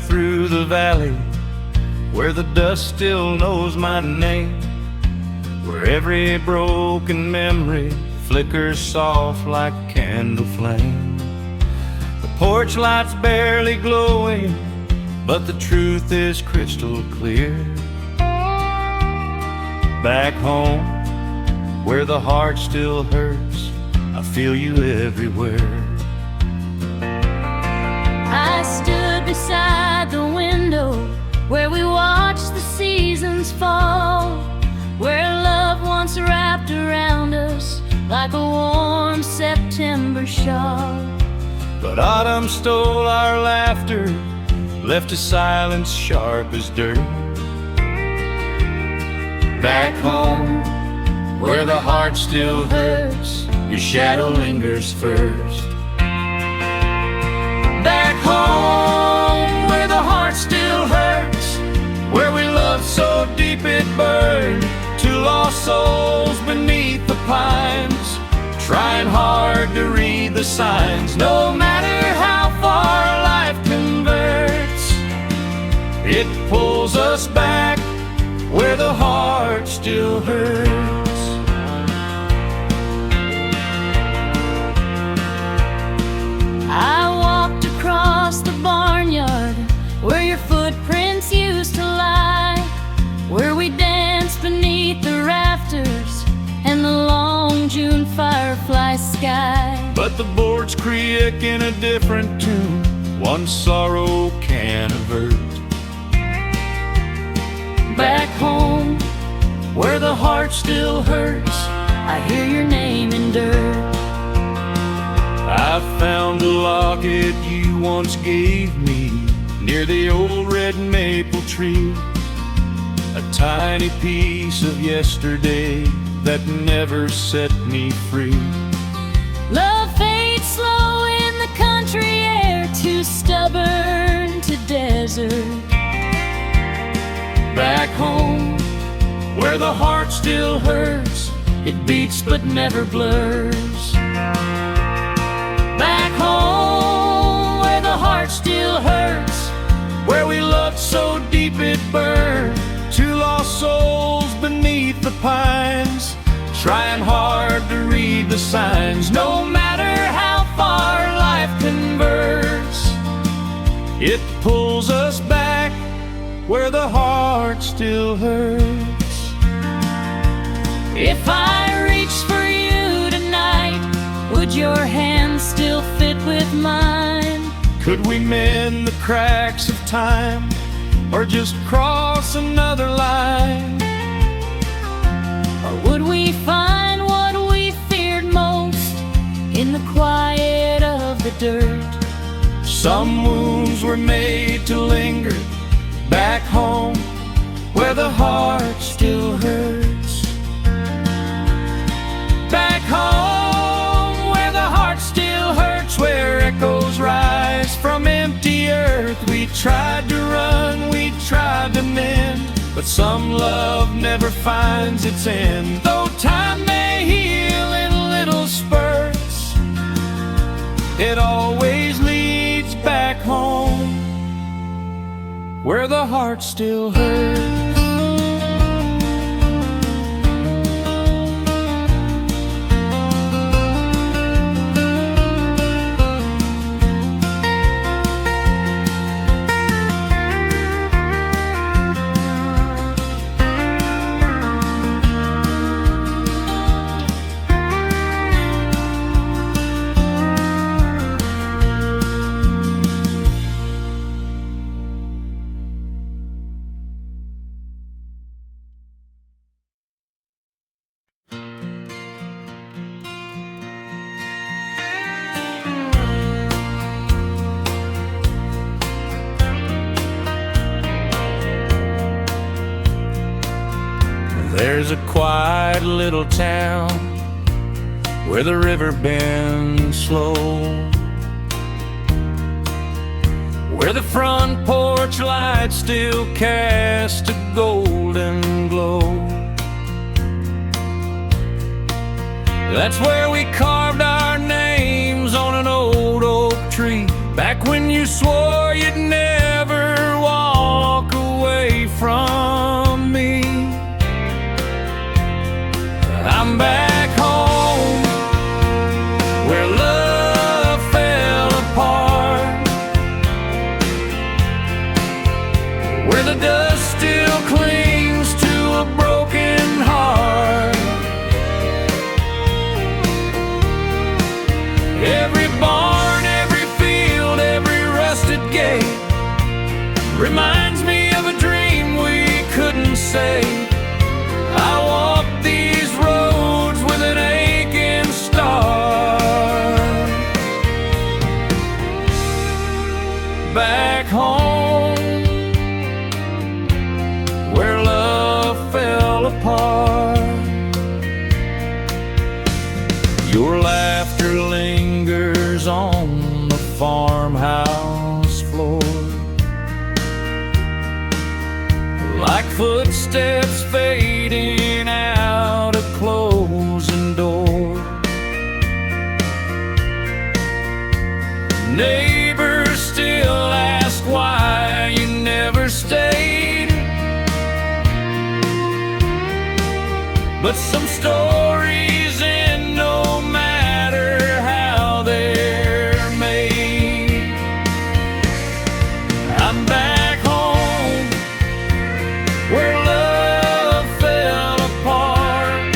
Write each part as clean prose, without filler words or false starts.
through the valley, where the dust still knows my name, where every broken memory flickers soft like candle flame. The porch light's barely glowing, but the truth is crystal clear. Back home, where the heart still hurts, I feel you everywhere. I stood beside the window where we watched the seasons fall, where love once wrapped around us like a warm September shawl. But autumn stole our laughter, left a silence sharp as dirt. Back home, where the heart still hurts, your shadow lingers first. Back home, where the heart still hurts, where we loved so deep it burned. Two lost souls beneath the pines, trying hard to read the signs. No matter how far life converts, it pulls us back where the heart still hurts. I walked across the barnyard where your footprints used to lie, where we danced beneath the rafters and the long June firefly sky. But the boards creak in a different tune, one sorrow can avert. Back home, where the heart still hurts, I hear your name in dirt. I found a locket you once gave me near the old red maple tree, a tiny piece of yesterday that never set me free. Love fades slow in the country air, too stubborn to desert. Back home, where the heart still hurts, it beats but never blurs. Back home, where the heart still hurts, where we loved so deep it burned. Two lost souls beneath the pines, trying hard to read the signs. No matter how far life converts, it pulls us back where the heart still hurts. If I reached for you tonight, would your hand still fit with mine? Could we mend the cracks of time, or just cross another line? Or would we find what we feared most in the quiet of the dirt? Some wounds were made to linger, back home, where the heart still hurts. Back home, where the heart still hurts, where echoes rise from empty earth. We tried to run, we tried to mend, but some love never finds its end. Though time may heal in little spurts, it always leads back home where the heart still hurts. There's a quiet little town where the river bends slow, where the front porch light still cast a golden glow. That's where we carved our names on an old oak tree, back when you swore you'd never where the dust still clings to a broken heart. Every barn, every field, every rusted gate reminds me of a dream we couldn't save. I walk these roads with an aching start. Back home, where love fell apart. Your laughter lingers on the farmhouse floor, like footsteps fading out a closing door. Neighbors still ask why you never stayed, but some stories end no matter how they're made. I'm back home, where love fell apart,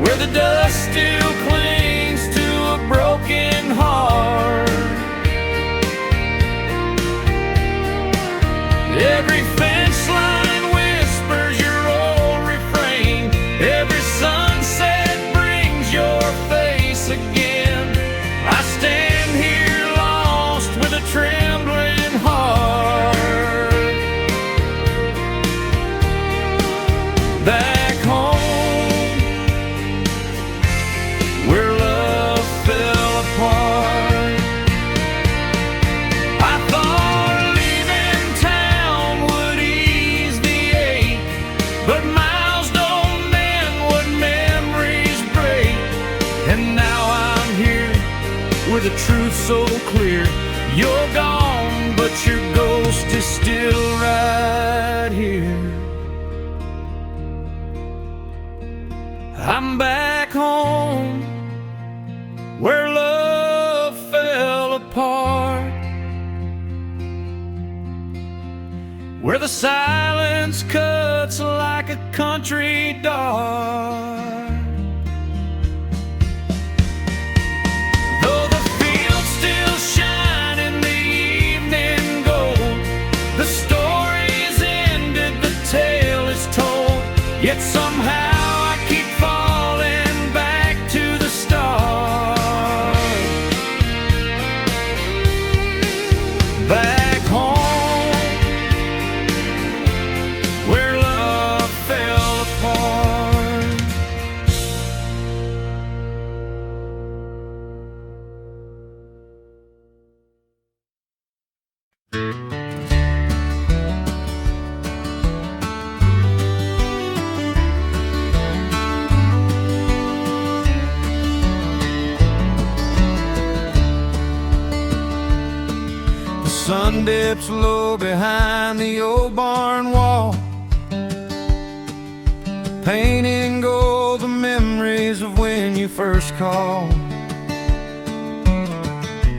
where the dust still clings to a broken heart. Every fence line whispers your old refrain, every sunset brings your face again. I stand here lost with a trembling heart. Back home, where love fell apart. I thought leaving town would ease the ache, but miles don't mend what memories break. And now I'm here with a truth so clear. You're gone, but your ghost is still right here. I'm back home, where love fell apart, where the silence cuts like a country dart. Though the fields still shine in the evening gold, the story's ended, the tale is told. Yet somehow I keep falling back to the start. Back home, where love fell apart. The sun dips low behind the old barn wall, painting gold the memories of when you first called.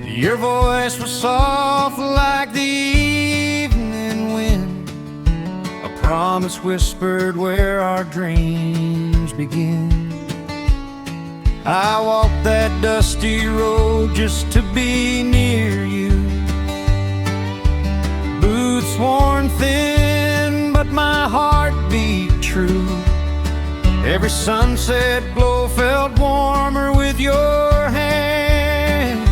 Your voice was soft like the evening wind, a promise whispered where our dreams begin. I walked that dusty road just to be near you, boots worn thin, but my heart beat true. Every sunset glow felt warmer with your hand.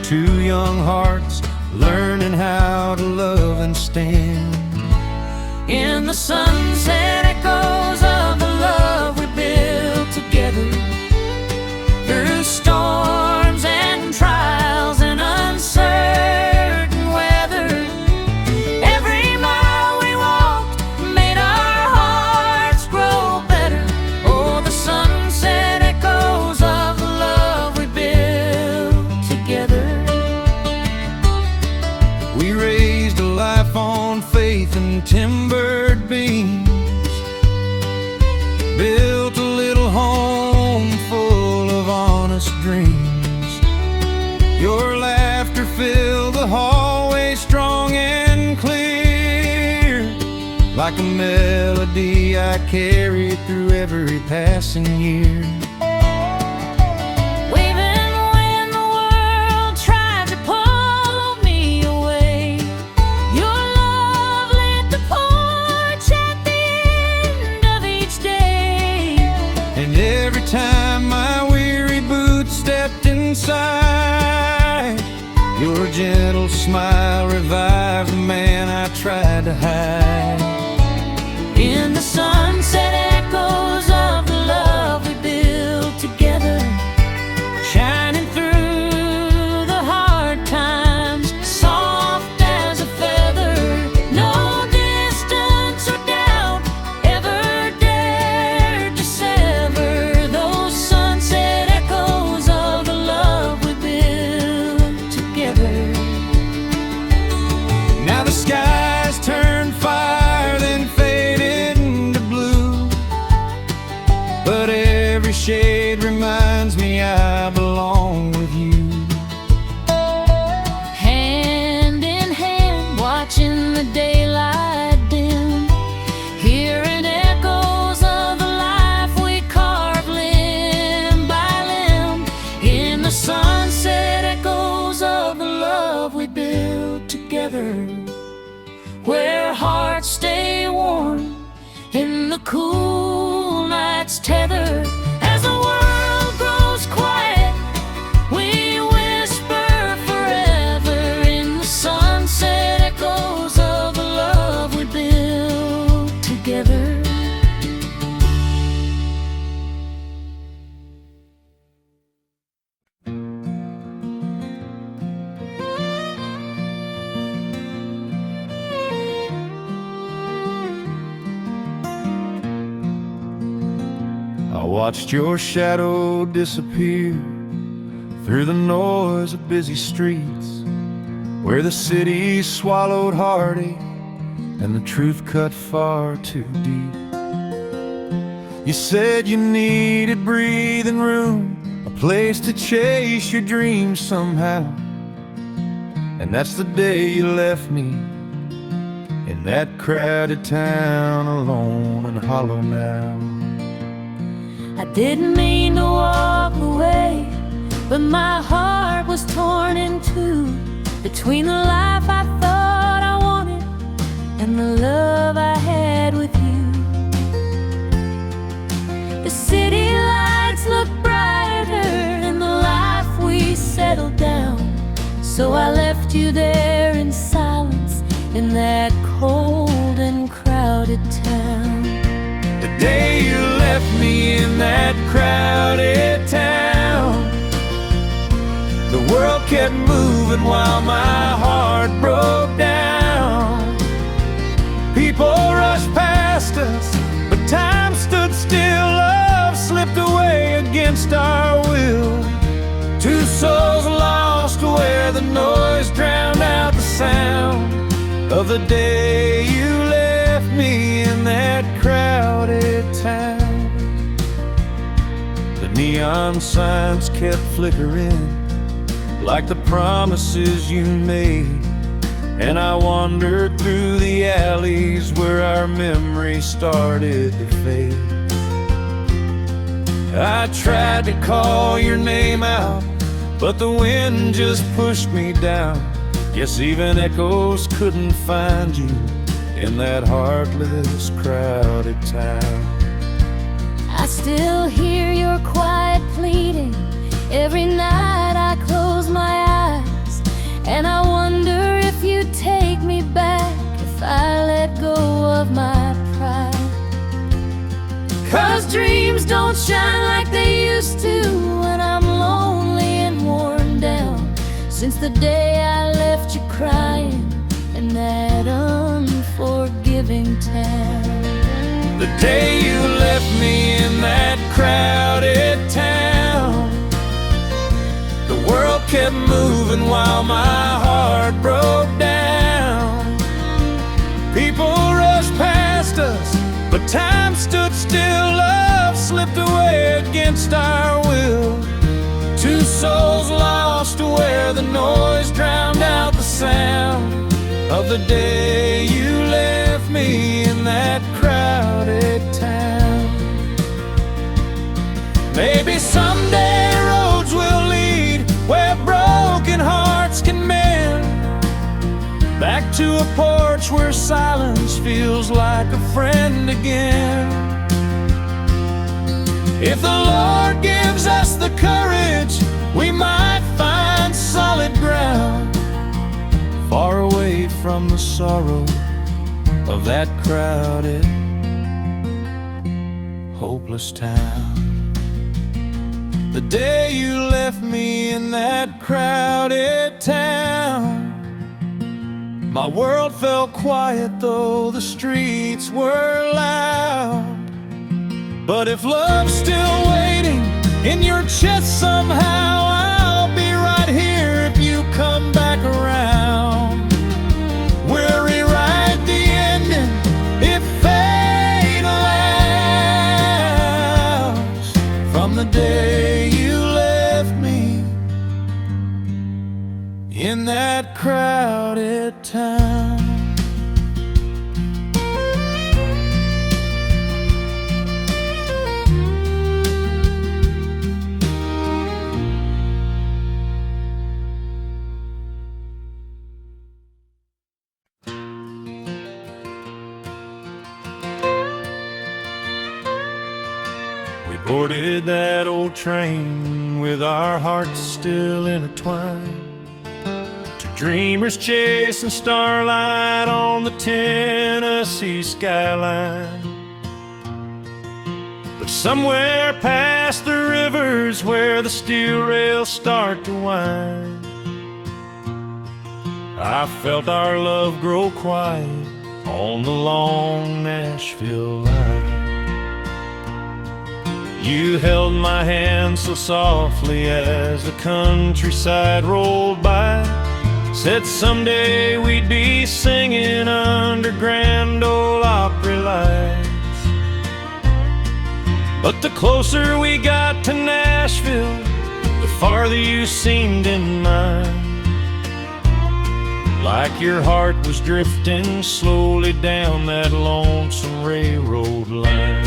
Two young hearts learning how to love and stand. In the sunset echoes of the love we built together, through storms and trials and uncertain weather. Every mile we walked made our hearts grow better. Oh, the sunset echoes of the love we built together. We raised a life on faith and timbered beams, built a little home full of honest dreams. Your laughter filled the hall like a melody I carry through every passing year. Even when the world tried to pull me away, your love lit the porch at the end of each day. And every time my weary boots stepped inside, your gentle smile revived the man I tried to hide. In the sunset echoes of the love we built together, shining through the hard times, soft as a feather. No distance or doubt ever dared to sever those sunset echoes of the love we built together. Now the skies turn fire, then faded into blue, but every shade reminds me I belong with you. Hand in hand, watching the daylight dim, hearing echoes of the life we carved limb by limb. In the sunset, echoes of the love we built together, where hearts stay warm in the cool night's tether. As the world grows quiet, we whisper forever in the sunset echoes of the love we built together. I watched your shadow disappear through the noise of busy streets, where the city swallowed heartache and the truth cut far too deep. You said you needed breathing room, a place to chase your dreams somehow. And that's the day you left me in that crowded town, alone and hollow now. I didn't mean to walk away, but my heart was torn in two, between the life I thought I wanted and the love I had with you. The city lights look brighter in the life we settled down, so I left you there in silence in that cold and crowded town. The day you left me in that crowded town, the world kept moving while my heart broke down. People rushed past us, but time stood still. Love slipped away against our will. Two souls lost where the noise drowned out the sound of the day you left me in that crowded town. The neon signs kept flickering like the promises you made, and I wandered through the alleys where our memories started to fade. I tried to call your name out, but the wind just pushed me down. Guess even echoes couldn't find you in that heartless, crowded town. I still hear your quiet pleading every night I close my eyes, and I wonder if you'd take me back if I let go of my pride. 'Cause dreams don't shine like they used to when I'm lonely and worn down, since the day I left you crying in that unforgiving town. The day you left me in that crowded town, the world kept moving while my heart broke down. People rushed past us, but time stood still. Love slipped away against our will. Two souls lost where the noise drowned out the sound of the day you left me in that to a porch where silence feels like a friend again. If the Lord gives us the courage, we might find solid ground, far away from the sorrow of that crowded, hopeless town. The day you left me in that crowded town, my world fell quiet though the streets were loud. But if love's still waiting in your chest somehow, I'll be right here if you come back around. We'll rewrite the ending if fate allows. From the day you left me in that crowded town. We boarded that old train with our hearts still intertwined, two dreamers chasing starlight on the Tennessee skyline. But somewhere past the rivers where the steel rails start to wind, I felt our love grow quiet on the long Nashville line. You held my hand so softly as the countryside rolled by, said someday we'd be singing under Grand Ole Opry lights. But the closer we got to Nashville, the farther you seemed in mine, like your heart was drifting slowly down that lonesome railroad line.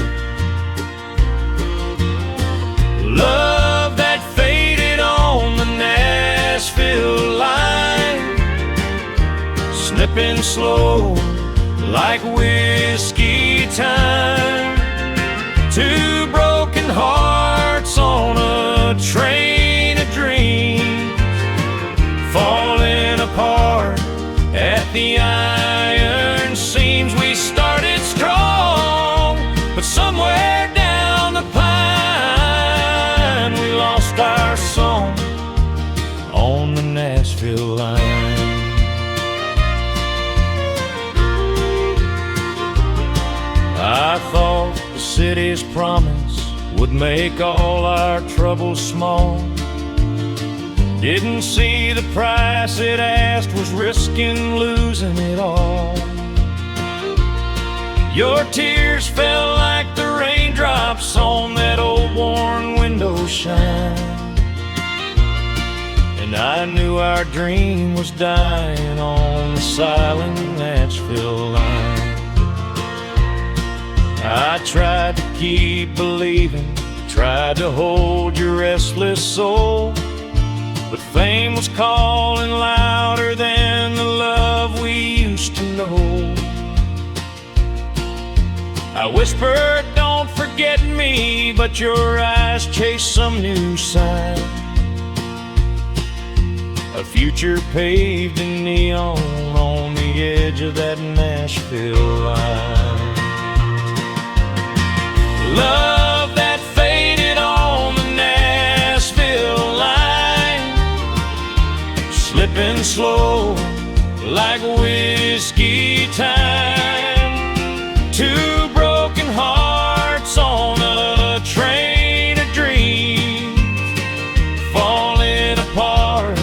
Love that faded on the Nashville line, slipping slow like whiskey time. Two broken hearts on a train of dreams, falling apart at the iron seams. We started strong, but somewhere down the pine we lost our song on the Nashville line. I thought the city's promise would make all our troubles small. Didn't see the price it asked was risking losing it all. Your tears fell like the raindrops on that old worn window shine, and I knew our dream was dying on the silent Nashville line. I tried to keep believing, tried to hold your restless soul, but fame was calling louder than the love we used to know. I whispered, don't forget me, but your eyes chased some new sign, a future paved in neon on the edge of that Nashville line. Love that faded on the Nashville line, slipping slow like whiskey time. Two broken hearts on a train of dreams, falling apart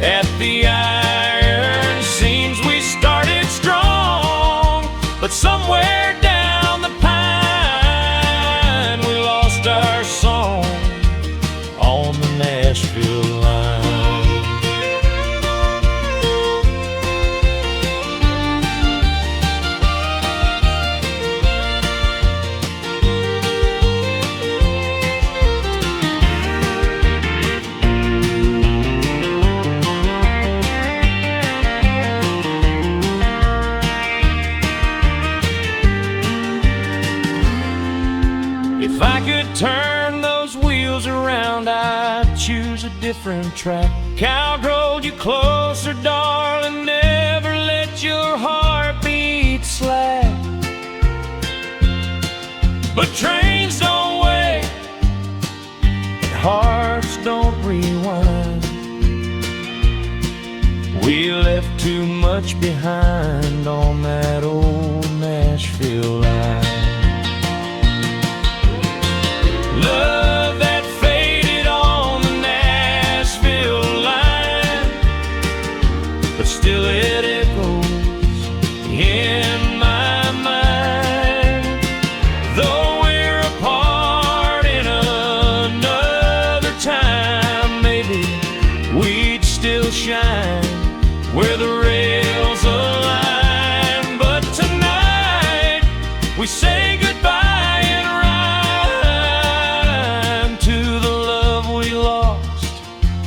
at the iron seams. We started strong, but somewhere down the pine we lost our song on the Nashville line. different track. Count rolled you closer, darling, never let your heartbeat slack. But trains don't wait, and hearts don't rewind. We left too much behind on that old Nashville line. Love that faded on the Nashville line, but still it echoes in my mind. Though we're apart in another time, maybe we'd still shine where the rails align. But tonight we say goodbye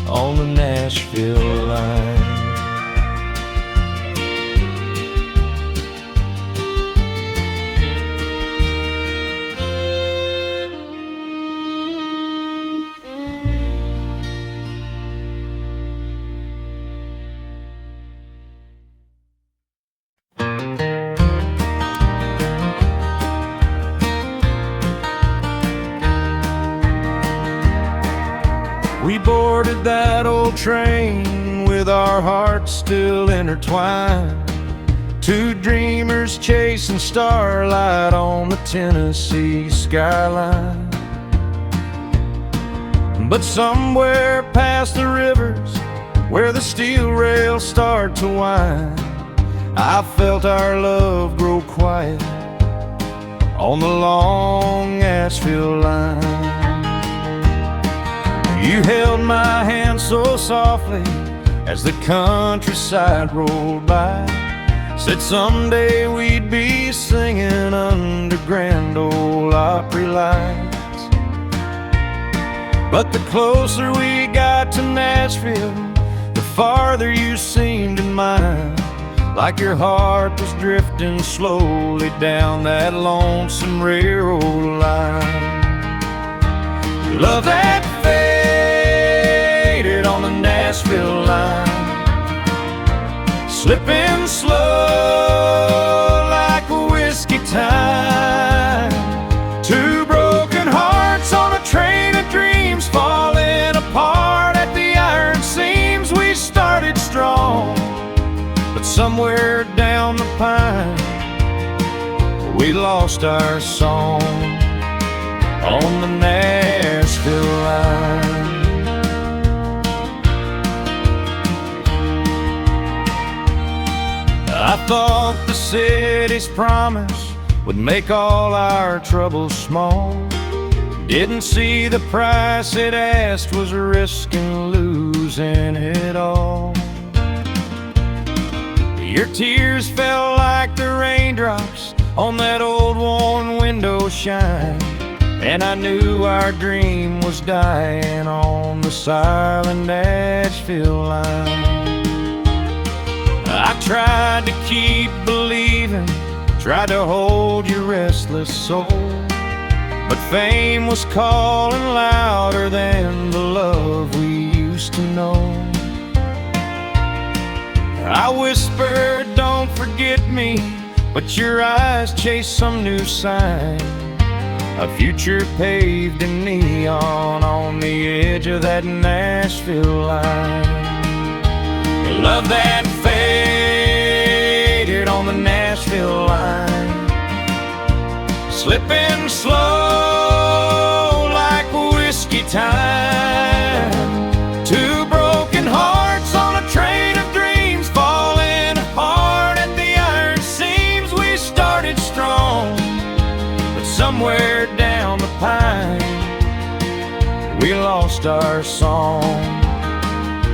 on the Nashville line. We boarded that old train with our hearts still intertwined. Two dreamers chasing starlight on the Tennessee skyline. But somewhere past the rivers, where the steel rails start to wind, I felt our love grow quiet on the long asphalt line. You held my hand so softly as the countryside rolled by. Said someday we'd be singing under Grand Ole Opry lights. But the closer we got to Nashville, the farther you seemed in mine. Like your heart was drifting slowly down that lonesome railroad line. Love that faded on the Nashville line, slipping slow like a whiskey time. Two broken hearts on a train of dreams, falling apart at the iron seams. We started strong, but somewhere down the pine we lost our song on the Nashville line. I thought the city's promise would make all our troubles small. Didn't see the price it asked was risking losing it all. Your tears fell like the raindrops on that old worn window shine, and I knew our dream was dying on the silent Nashville line. I tried to keep believing, tried to hold your restless soul, but fame was calling louder than the love we used to know. I whispered, don't forget me, but your eyes chased some new sign. A future paved in neon on the edge of that Nashville line. Love that faded on the Nashville line, slipping slow like whiskey time. Two broken hearts on a train of dreams, falling apart at the iron seams. We started strong, but somewhere down the pine we lost our song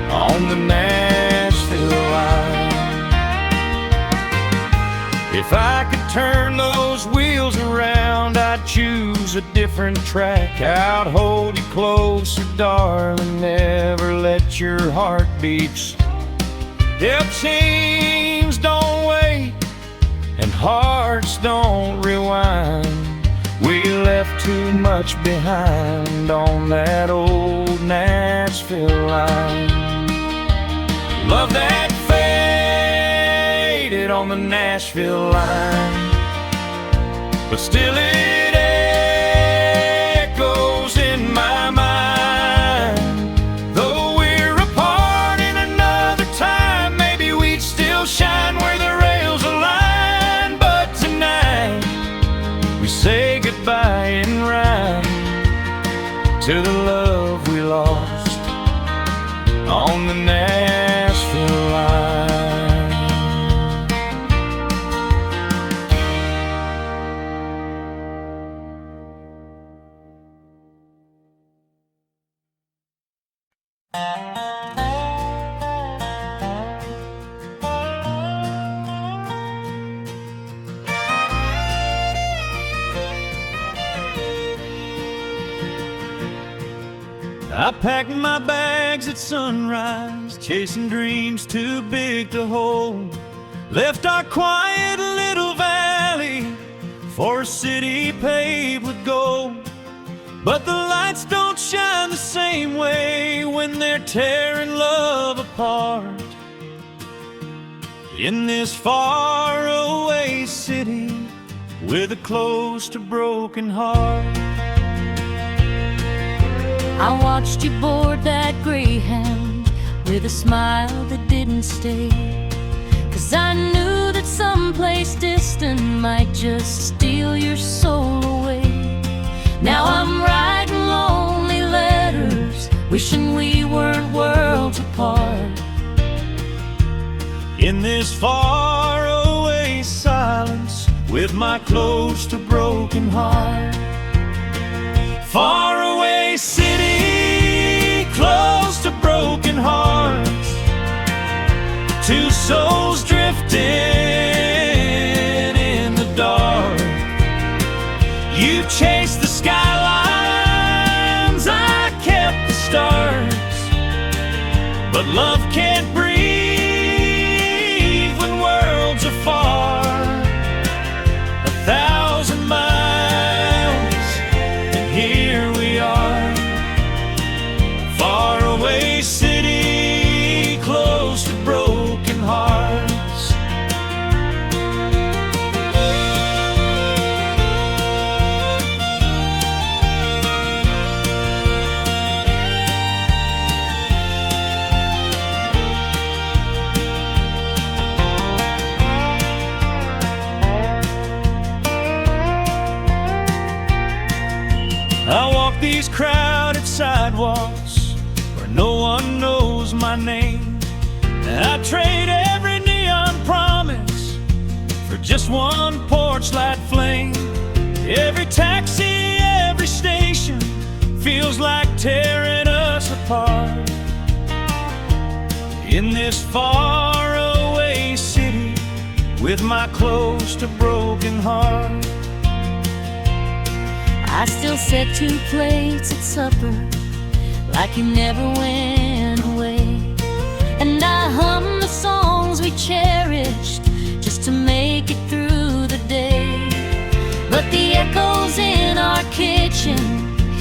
on the Nashville line. If I could turn those wheels around, I'd choose a different track. I'd hold you closer, darling, never let your heart beat. If teams don't wait and hearts don't rewind, we let left too much behind on that old Nashville line. Love that faded on the Nashville line, but still it echoes in my mind. Though we're apart in another time, maybe we'd still shine where the rails align. But tonight we say goodbye in rhyme to the love we lost on the Nashville line. I packed my bags at sunrise, chasing dreams too big to hold. Left our quiet little valley for a city paved with gold. But the lights don't shine the same way when they're tearing love apart. In this faraway city with a close to broken heart, I watched you board that Greyhound with a smile that didn't stay, 'cause I knew that someplace distant might just steal your soul away. Now I'm writing lonely letters, wishing we weren't worlds apart. In this faraway silence with my close to broken heart. Faraway city, close to broken hearts, two souls drifting in the dark. You chased the skylines, I kept the stars, but love can't breathe when worlds are far. 1,000 miles, and here we are. Faraway city, close to broken hearts. I walk these crowded sidewalks where no one knows my name. I trade every neon promise for just one porch light flame. Every taxi, every station feels like tearing us apart. In this faraway city with my close to broken heart, I still set 2 plates at supper like you never went away. And I hum the songs we cherished just to make it through the day. But the echoes in our kitchen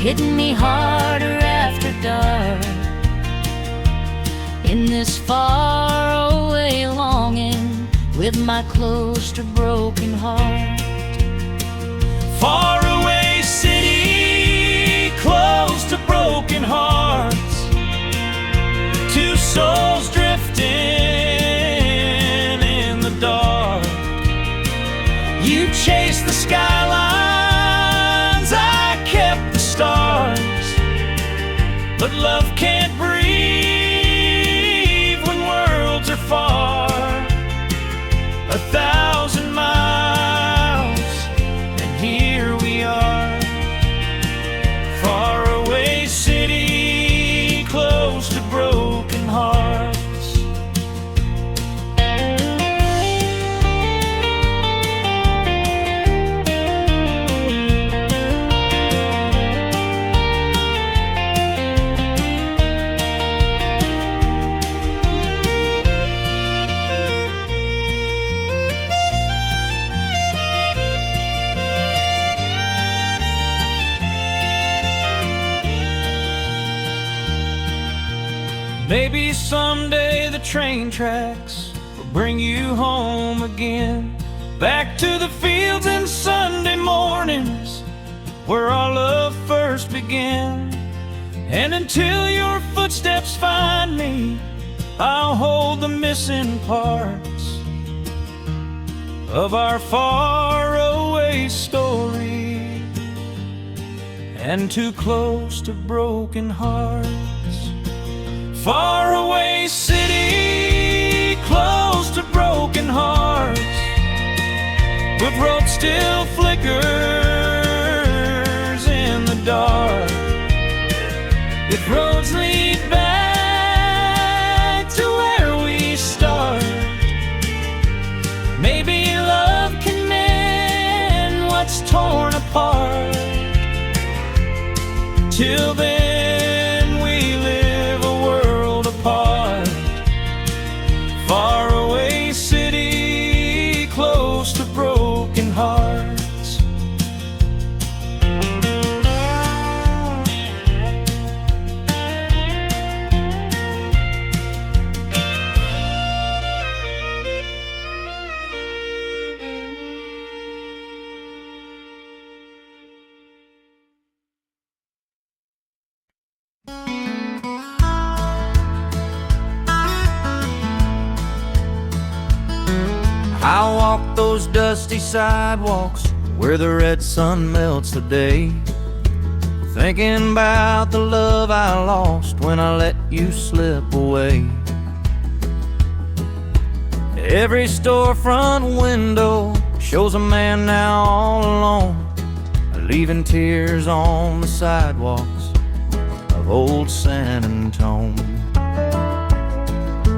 hitting me harder after dark. In this faraway longing with my close to broken heart. Faraway city, close to broken hearts, two souls drifting in the dark. You chased the skylines, I kept the stars, but love can't breathe when worlds are far. 1,000 miles, and here we are. Faraway city, close to broken hearts. Maybe someday the train tracks will bring you home again, back to the fields and Sunday mornings where our love first began. And until your footsteps find me, I'll hold the missing parts of our faraway story, and too close to broken hearts. Faraway city, close to broken hearts, but road still flickers in the dark. If roads lead back to where we start, maybe love can mend what's torn apart. Till then we live a world apart. Faraway city, close to broken hearts. I'll walk those dusty sidewalks where the red sun melts the day, thinking about the love I lost when I let you slip away. Every storefront window shows a man now all alone, leaving tears on the sidewalks of old San Antone.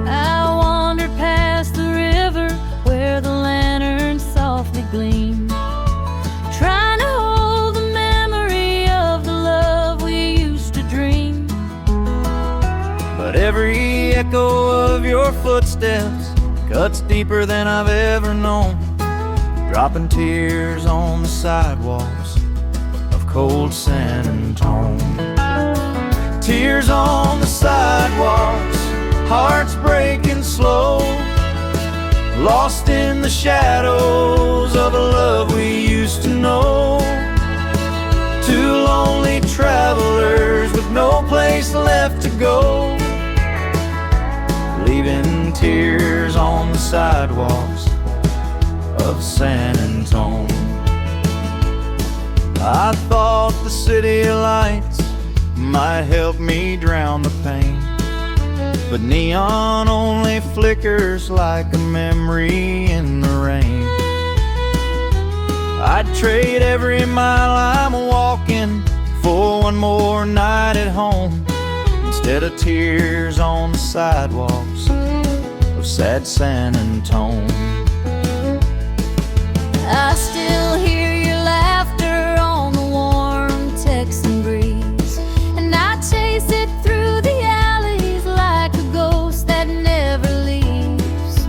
I wandered past the river where the lanterns softly gleam, trying to hold the memory of the love we used to dream. But every echo of your footsteps cuts deeper than I've ever known, dropping tears on the sidewalks of cold San Antone. Tears on the sidewalks, hearts breaking slow, lost in the shadows of a love we used to know. Two lonely travelers with no place left to go, leaving tears on the sidewalks of San Antone. I thought the city lights might help me drown the pain, but neon only flickers like a memory in the rain. I'd trade every mile I'm walking for one more night at home, instead of tears on the sidewalks of sad San Antone. I still hear your laughter on the warm Texan breeze, and I chase it through the alleys like a ghost that never leaves.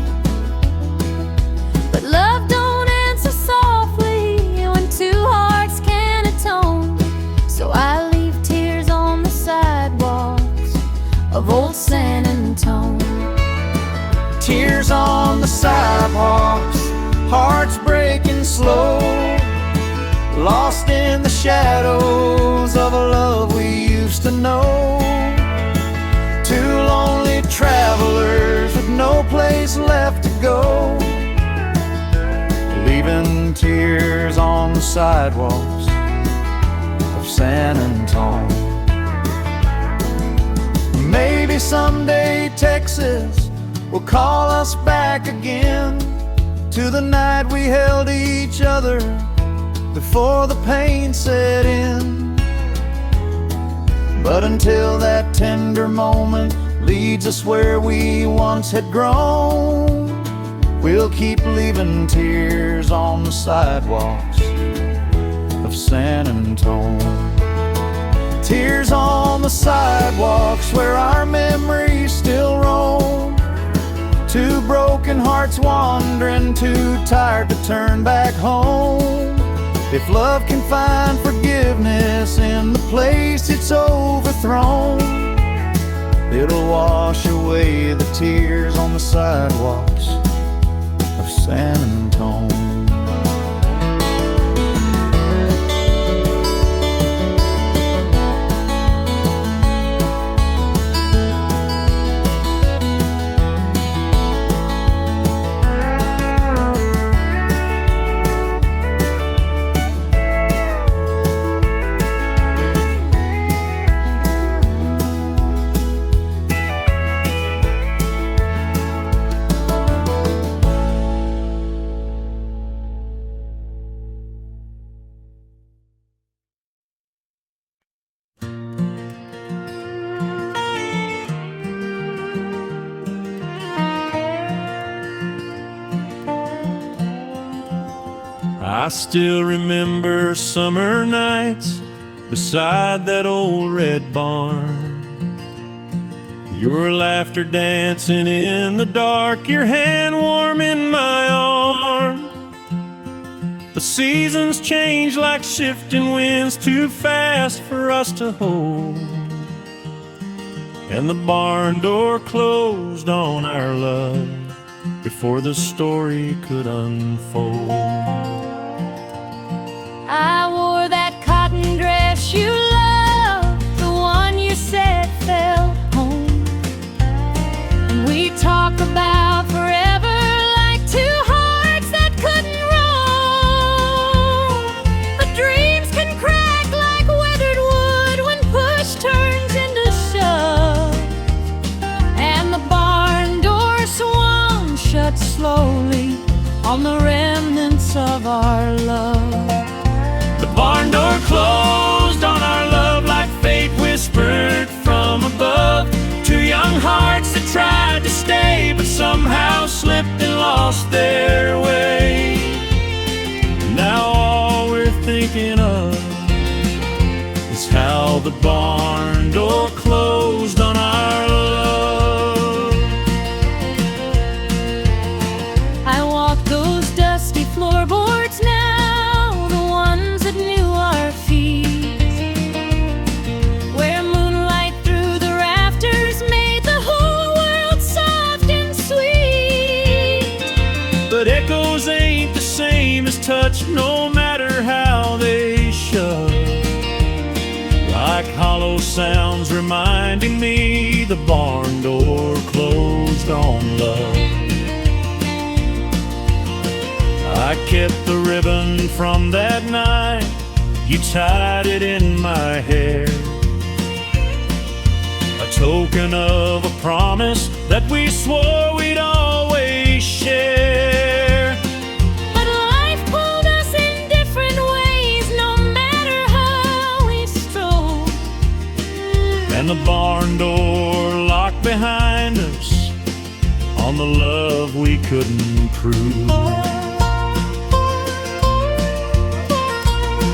But love don't answer softly when two hearts can't atone, so I leave tears on the sidewalks of old San Antone. Tears on the sidewalks, hearts breaking slow, lost in the shadows of a love we used to know. Two lonely travelers with no place left to go, leaving tears on the sidewalks of San Antone. Maybe someday Texas will call us back again to the night we held each other before the pain set in. But until that tender moment leads us where we once had grown, we'll keep leaving tears on the sidewalks of San Antone. Tears on the sidewalks where our memories still roam, two broken hearts wandering, too tired to turn back home. If love can find forgiveness in the place it's overthrown, It'll wash away the tears on the sidewalks of San Antone. I still remember summer nights beside that old red barn. Your laughter dancing in the dark, your hand warm in my arm. The seasons change like shifting winds, too fast for us to hold. And the barn door closed on our love before the story could unfold. I wore that cotton dress you loved, the one you said felt home. And we talk about forever like two hearts that couldn't roam. But dreams can crack like weathered wood when push turns into shove. And the barn door swung shut slowly on the remnants of our love. The barn door closed on our love like fate whispered from above. Two young hearts that tried to stay but somehow slipped and lost their way. Now all we're thinking of is how the barn door closed on our love. I walk those dusty floorboards now, the ones that knew our feet, where moonlight through the rafters made the whole world soft and sweet. But echoes ain't the same as touch, no matter how they shove. Like hollow sounds reminding me the barn door closed on love. I kept the ribbon from that night, you tied it in my hair, a token of a promise that we swore we'd always share. But life pulled us in different ways, no matter how we strove. And the barn door locked behind us on the love we couldn't prove.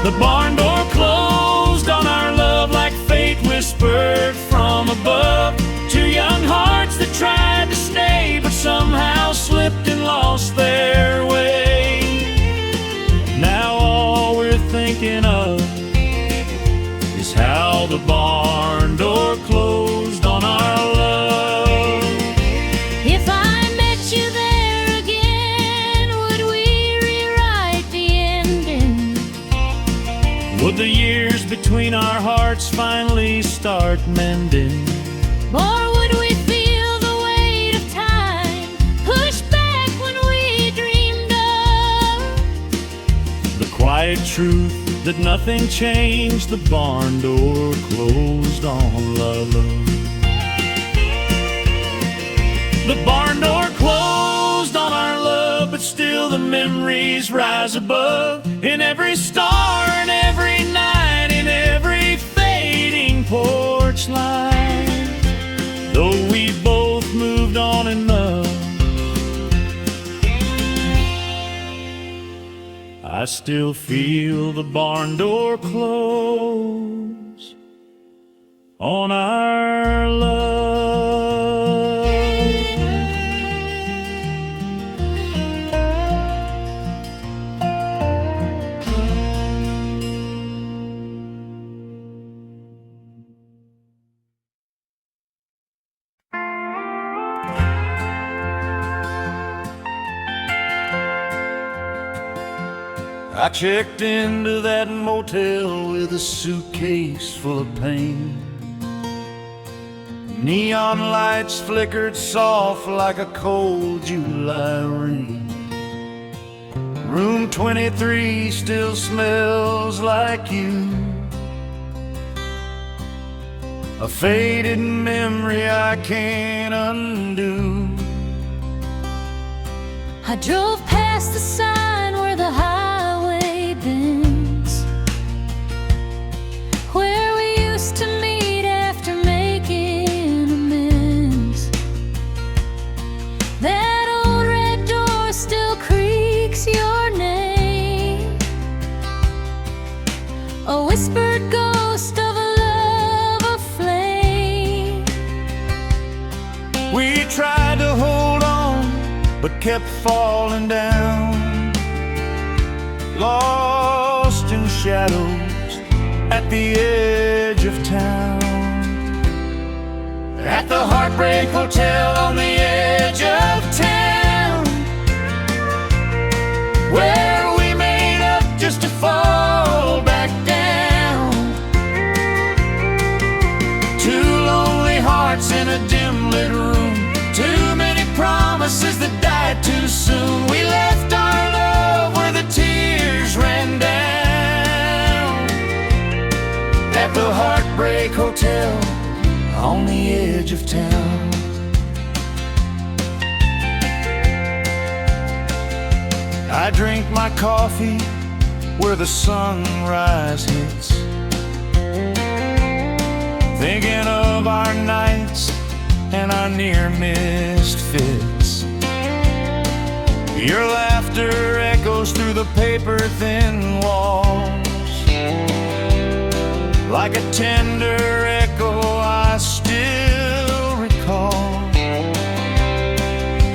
The barn door closed on our love like fate whispered from above. Two young hearts that tried to stay but somehow slipped and lost their way. Now all we're thinking of is how the barn door closed on our love. If I met you there again, would we rewrite the ending? Would the years between our hearts finally start mending? Or would we feel the weight of time, push back when we dreamed of The quiet truth that nothing changed, the barn door closed on love. The barn door closed on our love, but still the memories rise above. In every star, in every night, in every fading porch light. Though we both moved on in love, I still feel the barn door close on our love. I checked into that motel with a suitcase full of pain. Neon lights flickered soft like a cold July rain. Room 23 still smells like you, a faded memory I can't undo. I drove past the sign where the highway bends, where we used to meet after making amends. That old red door still creaks your name, a whispered ghost of a love aflame. We tried to hold on but kept falling down, lost in shadows at the edge of town. At the Heartbreak Hotel on the edge of town, where we made up just to fall back down. Two lonely hearts in a dim lit room, too many promises that died too soon. We left our love where the tears ran down, at the Heartbreak Hotel on the edge of town. I drink my coffee where the sunrise hits, thinking of our nights and our near-missed fits. Your laughter echoes through the paper-thin walls, like a tender echo I still recall.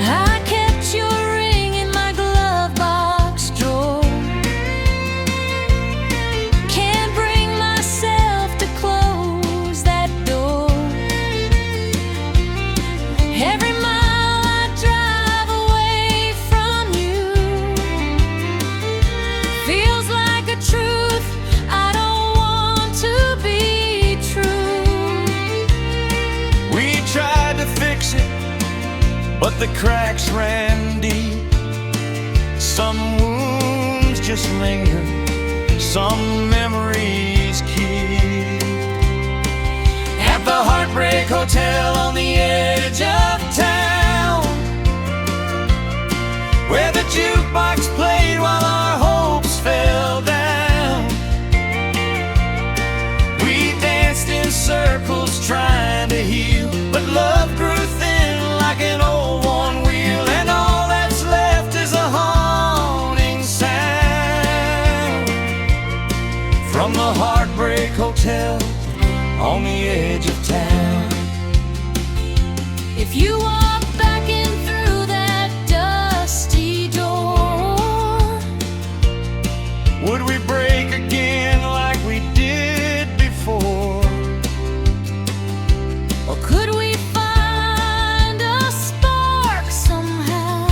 I kept your ring in my glove box drawer, can't bring myself to close that door. Every mile I drive away from you feels like a truth I don't want to be true. We tried to fix it, but the cracks ran deep. Some wounds just linger, some memories keep. At the Heartbreak Hotel on the edge of town, where the jukebox played while our hopes fell down. We danced in circles trying to heal, but love grew thin like an old worn wheel, and all that's left is a haunting sound from the Heartbreak Hotel on the edge of town. If you walk back in through that dusty door, Would we break again like we did before? or could we find a spark somehow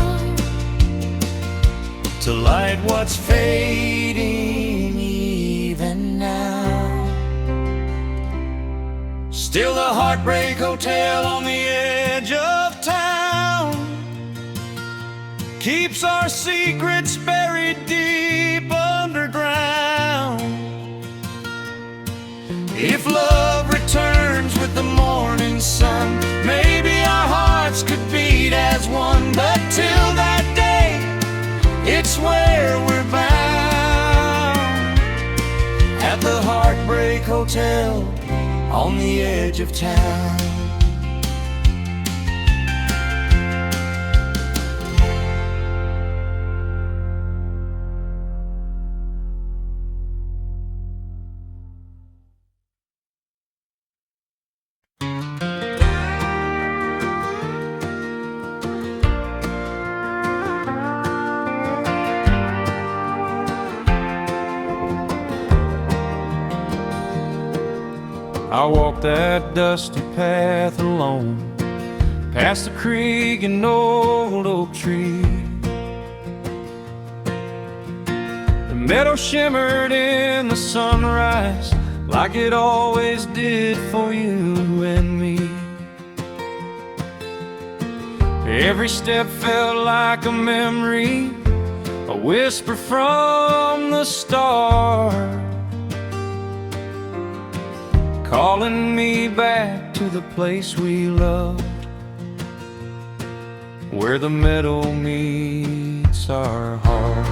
To light what's fading even now? Still the Heartbreak Hotel on the edge of town keeps our secrets buried deep underground. If love returns with the morning sun, maybe our hearts could beat as one. But till that day, it's where we're bound, at the Heartbreak Hotel on the edge of town. I walked that dusty path alone, past the creek and old oak tree. The meadow shimmered in the sunrise like it always did for you and me. Every step felt like a memory, a whisper from the start, calling me back to the place we loved, where the meadow meets our heart.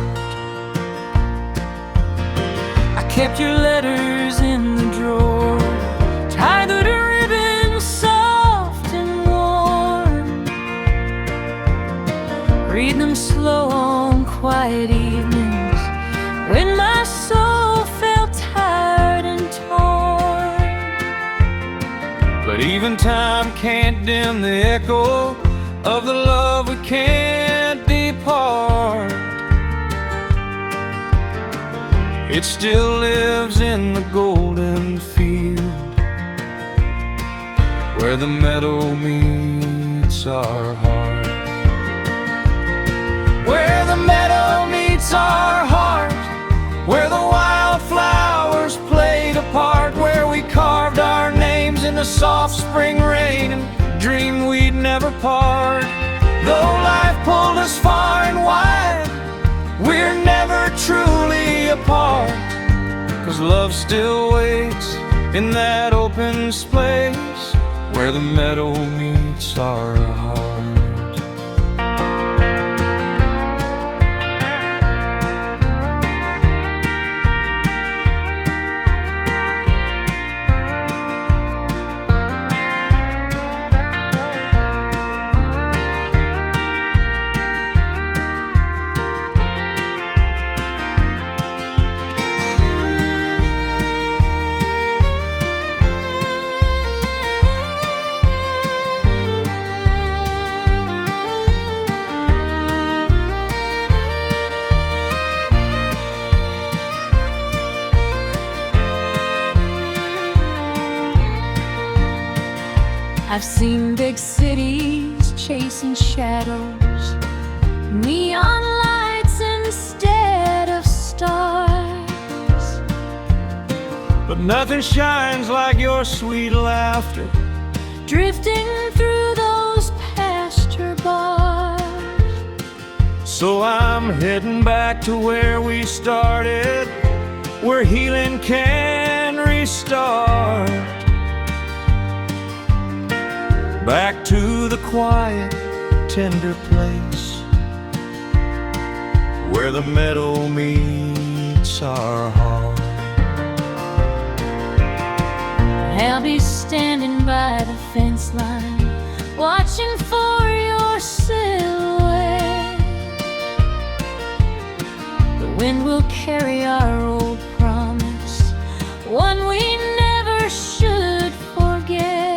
I kept your letters in the drawer, tied to the ribbon soft and warm, read them slow on quiet evenings when my soul felt tired and torn. But even time can't dim the echo of the love we can't depart. It still lives in the golden field, where the meadow meets our heart. Where the meadow meets our heart, where the wildflowers played a part, where we carved our names in the soft spring rain and dreamed we'd never part. Though life pulled us far and wide, we're never truly apart, 'cause love still waits in that open space, where the meadow meets our heart. I've seen big cities chasing shadows, neon lights instead of stars, but nothing shines like your sweet laughter, drifting through those pasture bars. So I'm heading back to where we started, where healing can restart. Back to the quiet, tender place, where the meadow meets our heart. I'll be standing by the fence line, watching for your silhouette. The wind will carry our old promise, one we never should forget.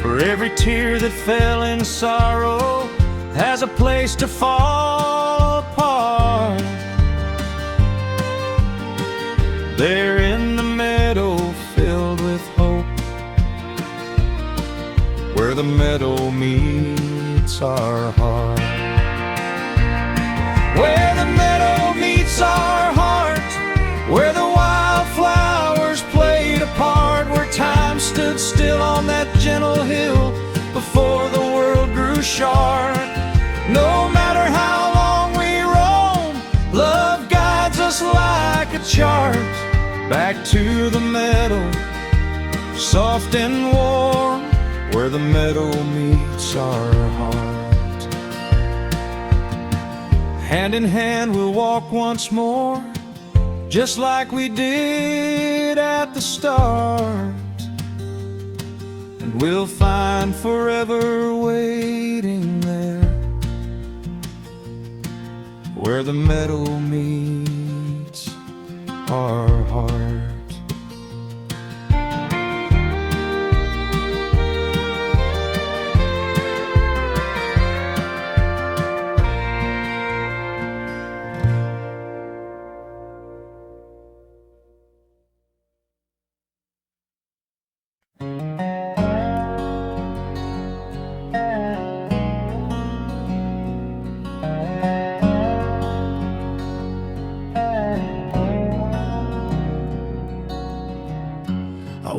For every tear that fell in sorrow has a place to fall apart. There in the meadow filled with hope, where the meadow meets our heart. Where the meadow meets our heart, where the wildflowers played a part, where time stood still on that gentle hill before the world grew sharp. No matter how long we roam, love guides us like a chart, back to the meadow, soft and warm, where the meadow meets our heart. Hand in hand we'll walk once more, just like we did at the start, and we'll find forever waiting there, where the meadow meets our heart.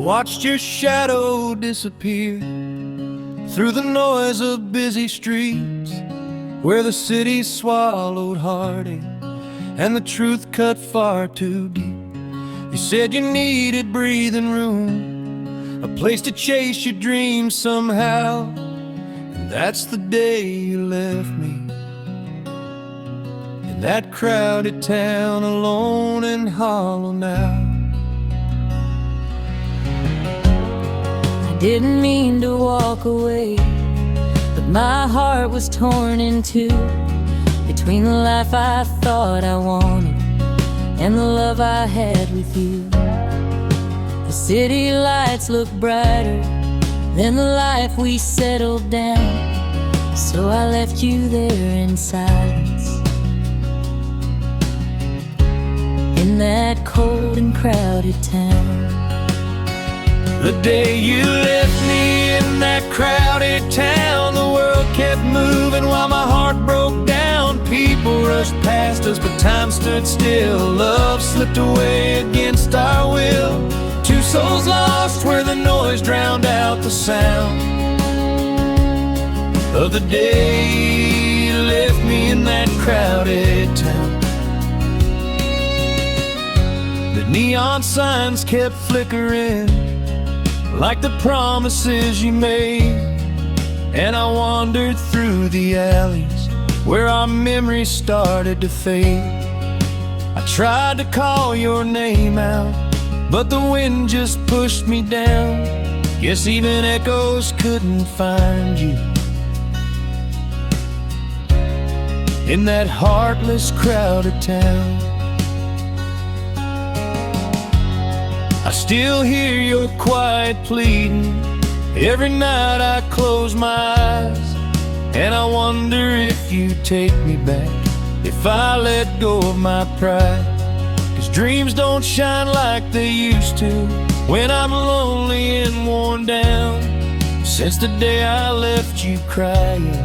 watched your shadow disappear through the noise of busy streets, where the city swallowed heartache and the truth cut far too deep. You said you needed breathing room, a place to chase your dreams somehow, and that's the day you left me in that crowded town, alone and hollow now. I didn't mean to walk away, but my heart was torn in two between the life I thought I wanted and the love I had with you. The city lights look brighter than the life we settled down, so I left you there in silence, in that cold and crowded town. The day you left me in that crowded town, the world kept moving while my heart broke down. People rushed past us, but time stood still. Love slipped away against our will. Two souls lost where the noise drowned out the sound of the day you left me in that crowded town. The neon signs kept flickering like the promises you made, and I wandered through the alleys where our memories started to fade. I tried to call your name out, but the wind just pushed me down. Guess even echoes couldn't find you in that heartless, crowded town. I still hear your quiet pleading every night I close my eyes, and I wonder if you'd take me back if I let go of my pride. 'Cause dreams don't shine like they used to when I'm lonely and worn down. Since the day I left you crying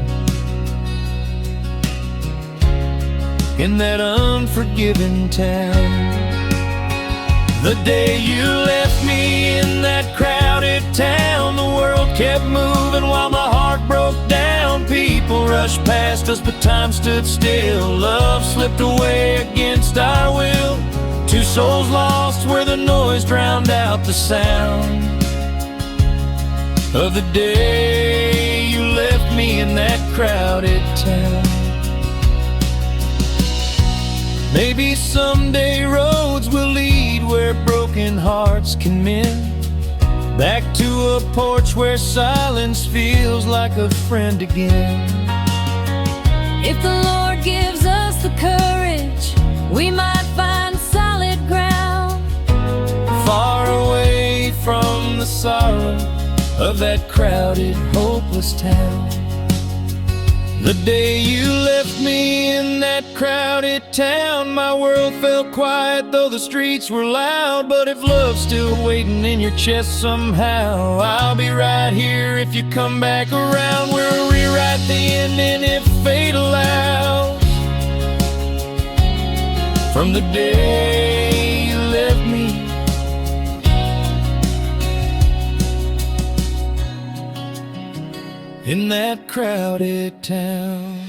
in that unforgiving town. The day you left me in that crowded town, the world kept moving while my heart broke down. People rushed past us, but time stood still. Love slipped away against our will. Two souls lost where the noise drowned out the sound of the day you left me in that crowded town. Maybe someday roads will lead where broken hearts can mend, back to a porch where silence feels like a friend again. If the Lord gives us the courage, we might find solid ground, far away from the sorrow of that crowded, hopeless town. The day you left me in that crowded town, my world felt quiet though the streets were loud. But if love's still waiting in your chest somehow, I'll be right here if you come back around. We'll rewrite the ending if fate allows. From the day you left me in that crowded town.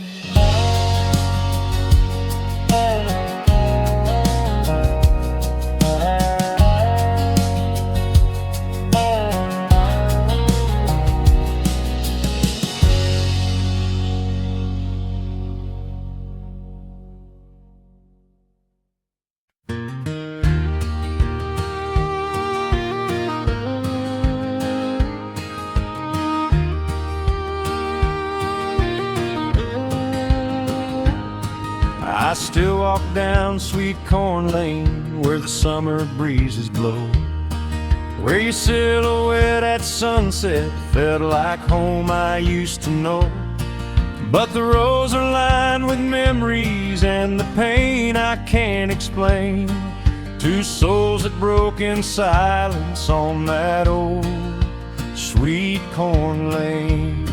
I still walk down Sweet Corn Lane where the summer breezes blow, where your silhouette at sunset felt like home I used to know. But the roads are lined with memories and the pain I can't explain. Two souls that broke in silence on that old Sweet Corn Lane.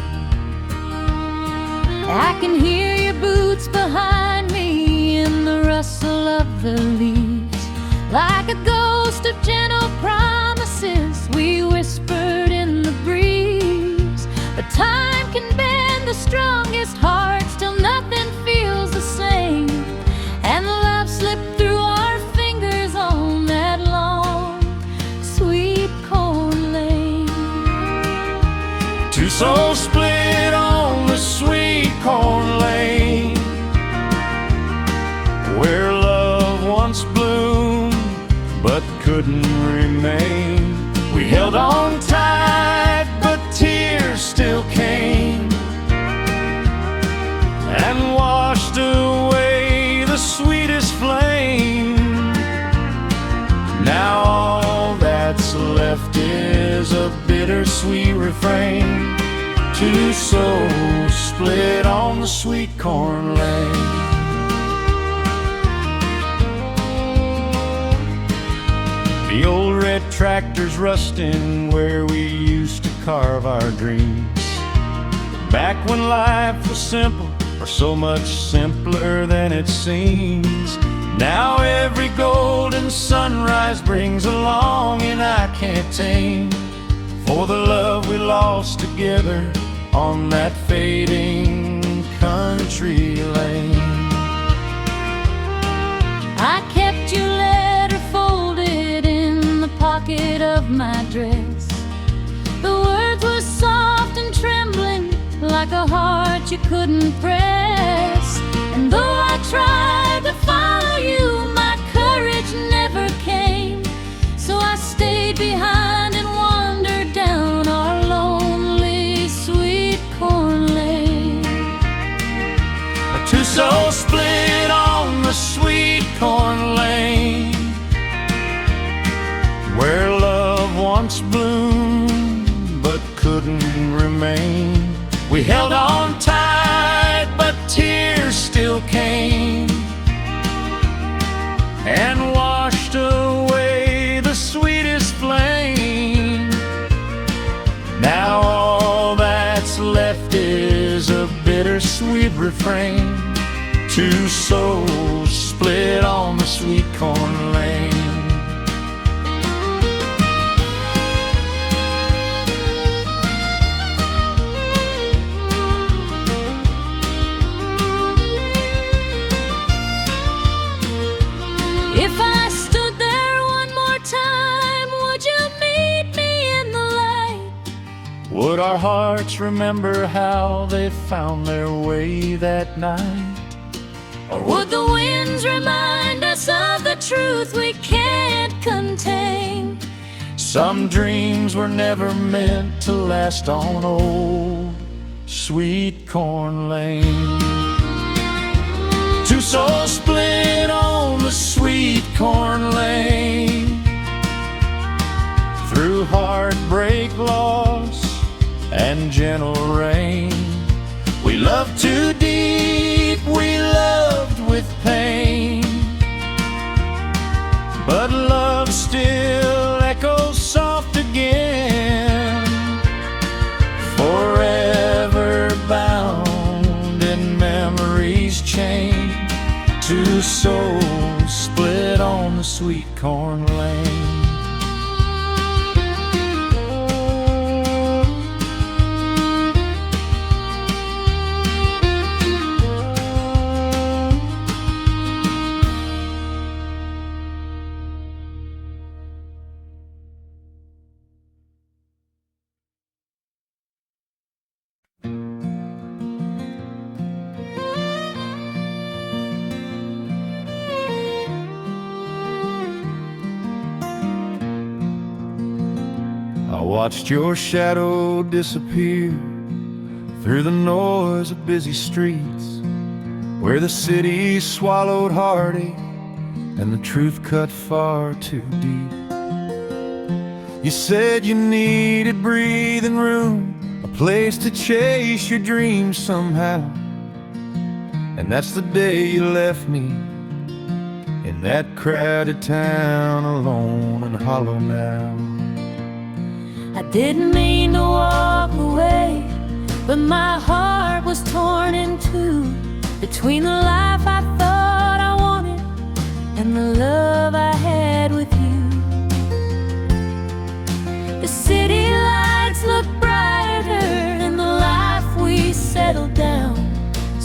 I can hear your boots behind me in the rustle of the leaves, like a ghost of gentle promises we whispered in the breeze. But time can bend the strongest hearts till nothing feels the same, and love slipped through our fingers on that long, sweet corn lane. Two souls split on the sweet corn lane, where love once bloomed but couldn't remain. We held on tight, but tears still came and washed away the sweetest flame. Now all that's left is a bittersweet refrain. Two souls split on the sweet corn lane. The old red tractor's rusting where we used to carve our dreams. Back when life was simple, or so much simpler than it seems. Now every golden sunrise brings a longing I can't tame for the love we lost together on that fading country lane. I kept your letter folded in the pocket of my dress. The words were soft and trembling like a heart you couldn't press. And though I tried to follow you, my courage never came. So I stayed behind and wandered down our lonely sweet corn lane. Two souls split on the sweet corn lane, where love once bloomed but couldn't remain. We held on tight, but tears still came and washed away the sweetest flame. Now all that's left is a bittersweet refrain. Two souls split on the sweet corn lane. If I stood there one more time, would you meet me in the light? Would our hearts remember how they found their way that night? Or would the winds remind us of the truth we can't contain? Some dreams were never meant to last on old sweet corn lane. Two souls split on the sweet corn lane, through heartbreak, loss, and gentle rain. We loved too deep, we loved with pain, but love still echoes soft again, forever bound in memory's chain. Two souls split on the sweet corn lane. I watched your shadow disappear through the noise of busy streets, where the city swallowed heartache and the truth cut far too deep. You said you needed breathing room, a place to chase your dreams somehow, and that's the day you left me in that crowded town, alone and hollow now. I didn't mean to walk away, but my heart was torn in two, between the life I thought I wanted and the love I had with you. The city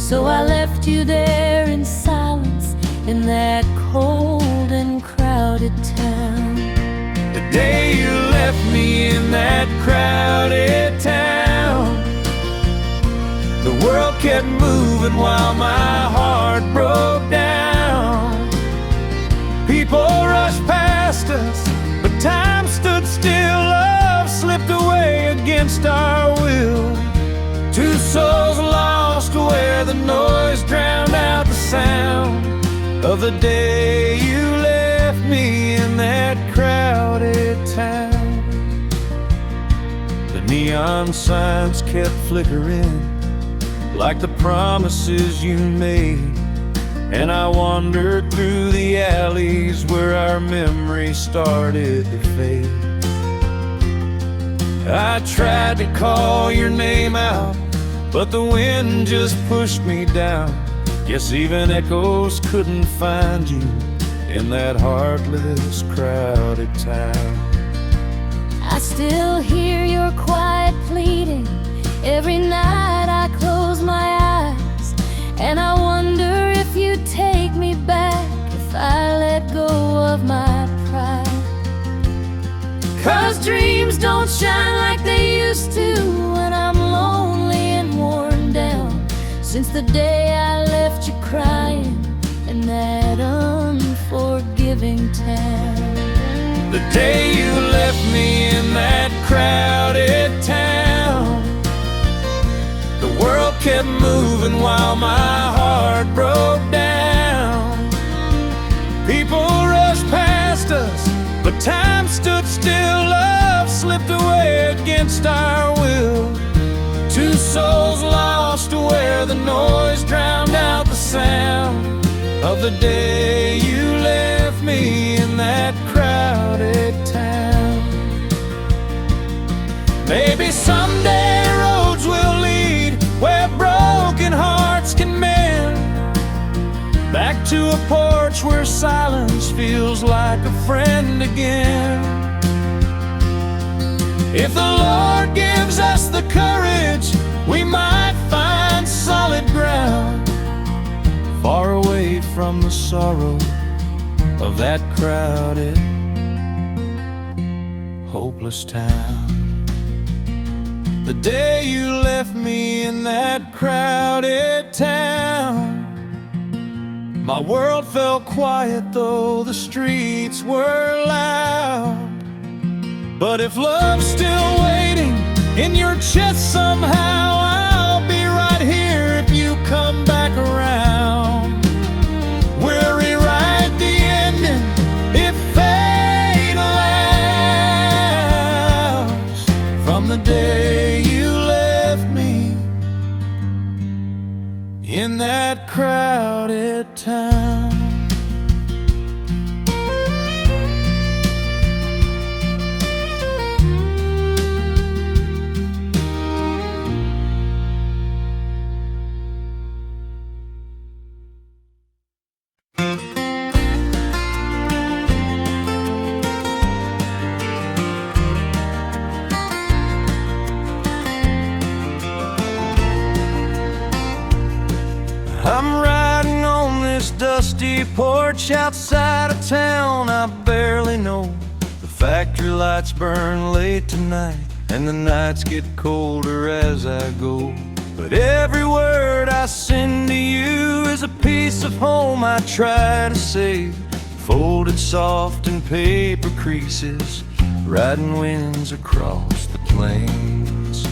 So I left you there in silence in that cold and crowded town. The day you left me in that crowded town, the world kept moving while my heart broke down. People rushed past us, but time stood still. Love slipped away against our will. Two souls lost where the noise drowned out the sound of the day you left me in that crowded town. The neon signs kept flickering like the promises you made, and I wandered through the alleys where our memories started to fade. I tried to call your name out, but the wind just pushed me down. Guess even echoes couldn't find you in that heartless, crowded town. I still hear your quiet pleading every night I close my eyes, and I wonder if you'd take me back if I let go of my pride. 'Cause dreams don't shine like they used to when I'm lonely and worn down. Since the day I left you crying in that unforgiving town. The day you left me in that crowded town, the world kept moving while my heart broke down. People rushed past us, but time stood still. Love slipped away against our will. Two souls lost where the noise drowned out the sound of the day you left me in that crowded town. Maybe someday roads will lead where broken hearts can mend, back to a porch where silence feels like a friend again. If the Lord gives us the courage, we might find solid ground, far away from the sorrow of that crowded, hopeless town. The day you left me in that crowded town, my world felt quiet though the streets were loud. But if love's still waiting in your chest somehow, I'll be right here if you come back around. We'll rewrite the ending if fate allows, from the day you left me in that crowded town. I'm riding on this dusty porch outside of town. I barely know the factory lights burn late tonight, and the nights get colder as I go. But every word I send to you is a piece of home I try to save, folded soft in paper creases, riding winds across the plains.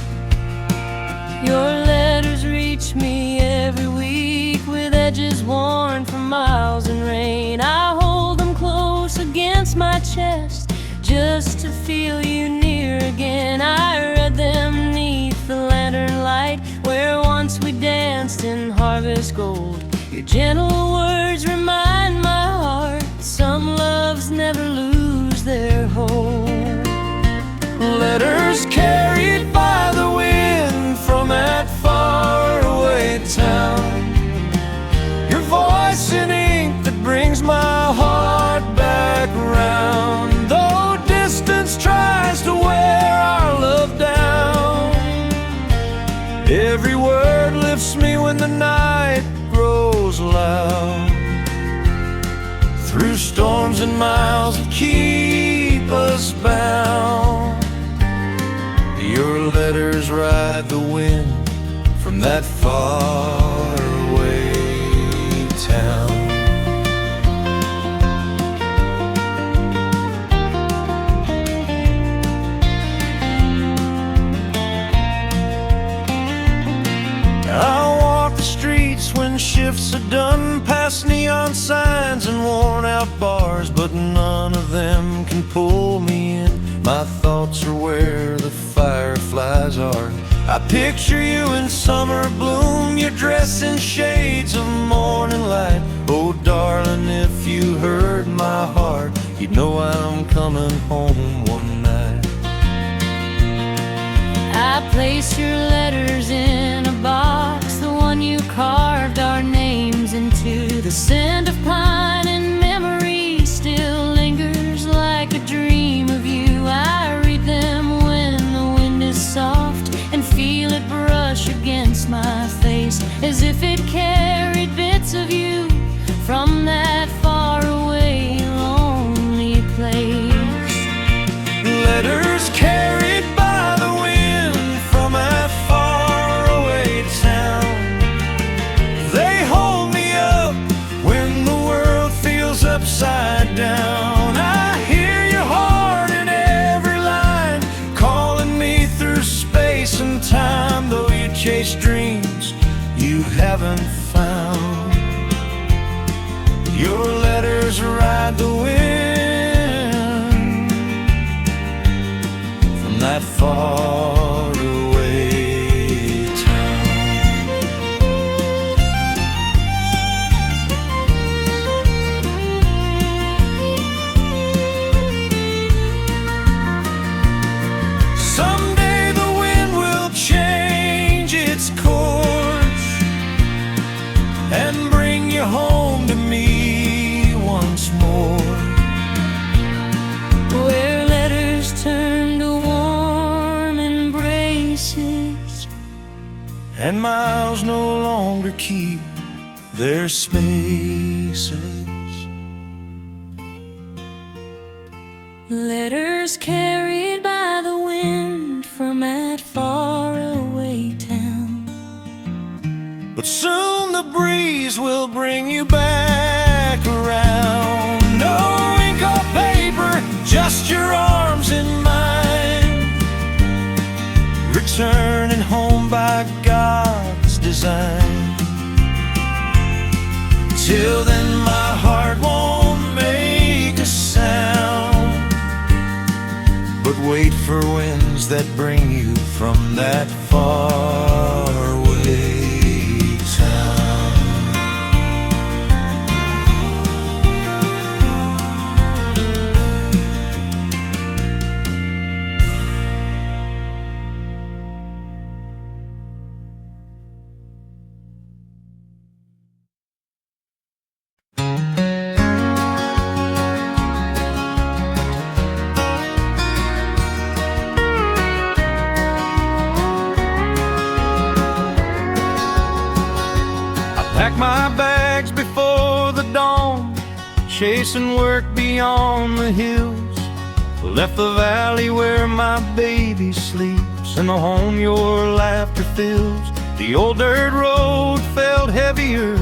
Your letters reach me every week with edges worn from miles and rain. I hold them close against my chest just to feel you near again. I read them neath the lantern light where once we danced in harvest gold. Your gentle words remind my heart some loves never lose their hold. Letters carried by the wind from that faraway town, your voice in ink that brings my heart back round. Though distance tries to wear our love down, every word lifts me when the night storms and miles that keep us bound. Your letters ride the wind from that far away town. I walk the streets when shifts are done, past neon signs and worn out bars, but none of them can pull me in. My thoughts are where the fireflies are. I picture you in summer bloom, your dress in shades of morning light. Oh darling, if you heard my heart, you'd know I'm coming home one night. I place your letters in a box, the one you carved our names into. The scent of pine and memory still lingers like a dream of you. I read them when the wind is soft and feel it brush against my face, as if it carried bits of you from that far away lonely place. Letters carried by the wind from that far away town, they hold me up when the world feels upside down. I hear your heart in every line, calling me through space and time, though you chase dreams you haven't found. Your letters ride the wind from that far away town. Someday the wind will change its course and bring you home to me once more, Where letters turn to warm embraces and miles no longer keep their spaces. letters carried by the wind from that far away town. But soon the breeze will bring you back around. No ink or paper, just your arms in mine, returning home by God's design. Till then my heart won't make a sound, but wait for winds that bring you from that far away town. Pack my bags before the dawn, chasing work beyond the hills. Left the valley where my baby sleeps, and the home your laughter fills. The old dirt road felt heavier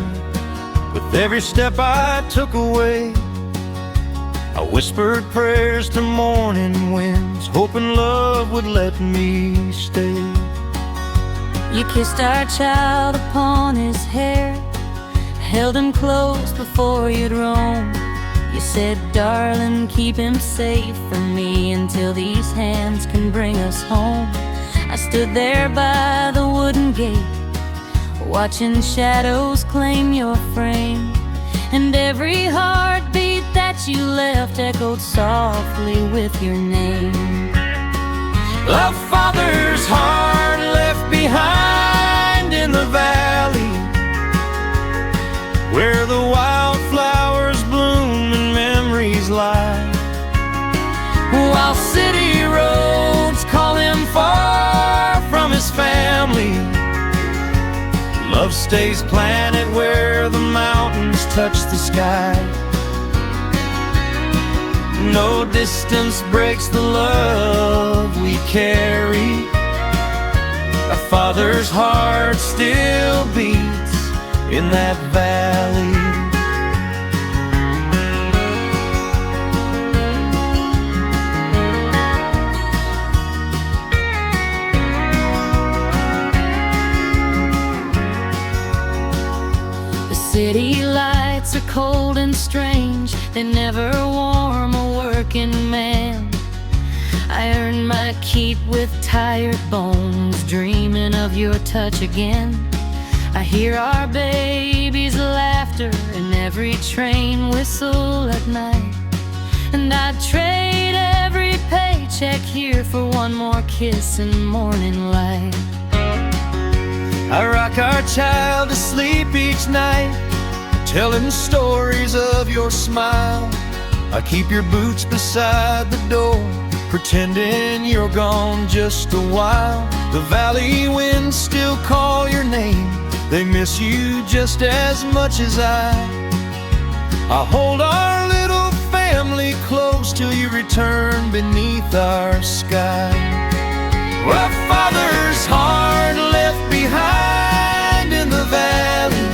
with every step I took away. I whispered prayers to morning winds, hoping love would let me stay. You kissed our child upon his hair, held him close before you'd roam. You said, darling, keep him safe from me until these hands can bring us home. I stood there by the wooden gate, watching shadows claim your frame, and every heartbeat that you left echoed softly with your name. A father's heart left behind in the valley, where the wildflowers bloom and memories lie, while city roads call him far from his family. Love stays planted where the mountains touch the sky. No distance breaks the love we carry. A father's heart still beats in that valley. The city lights are cold and strange, they never warm a working man. I earned my keep with tired bones, dreaming of your touch again. I hear our baby's laughter in every train whistle at night, and I'd trade every paycheck here for one more kiss and morning light. I rock our child to sleep each night, telling stories of your smile. I keep your boots beside the door, pretending you're gone just a while. The valley winds still call your name, they miss you just as much as I hold our little family close till you return beneath our sky. A father's heart left behind in the valley,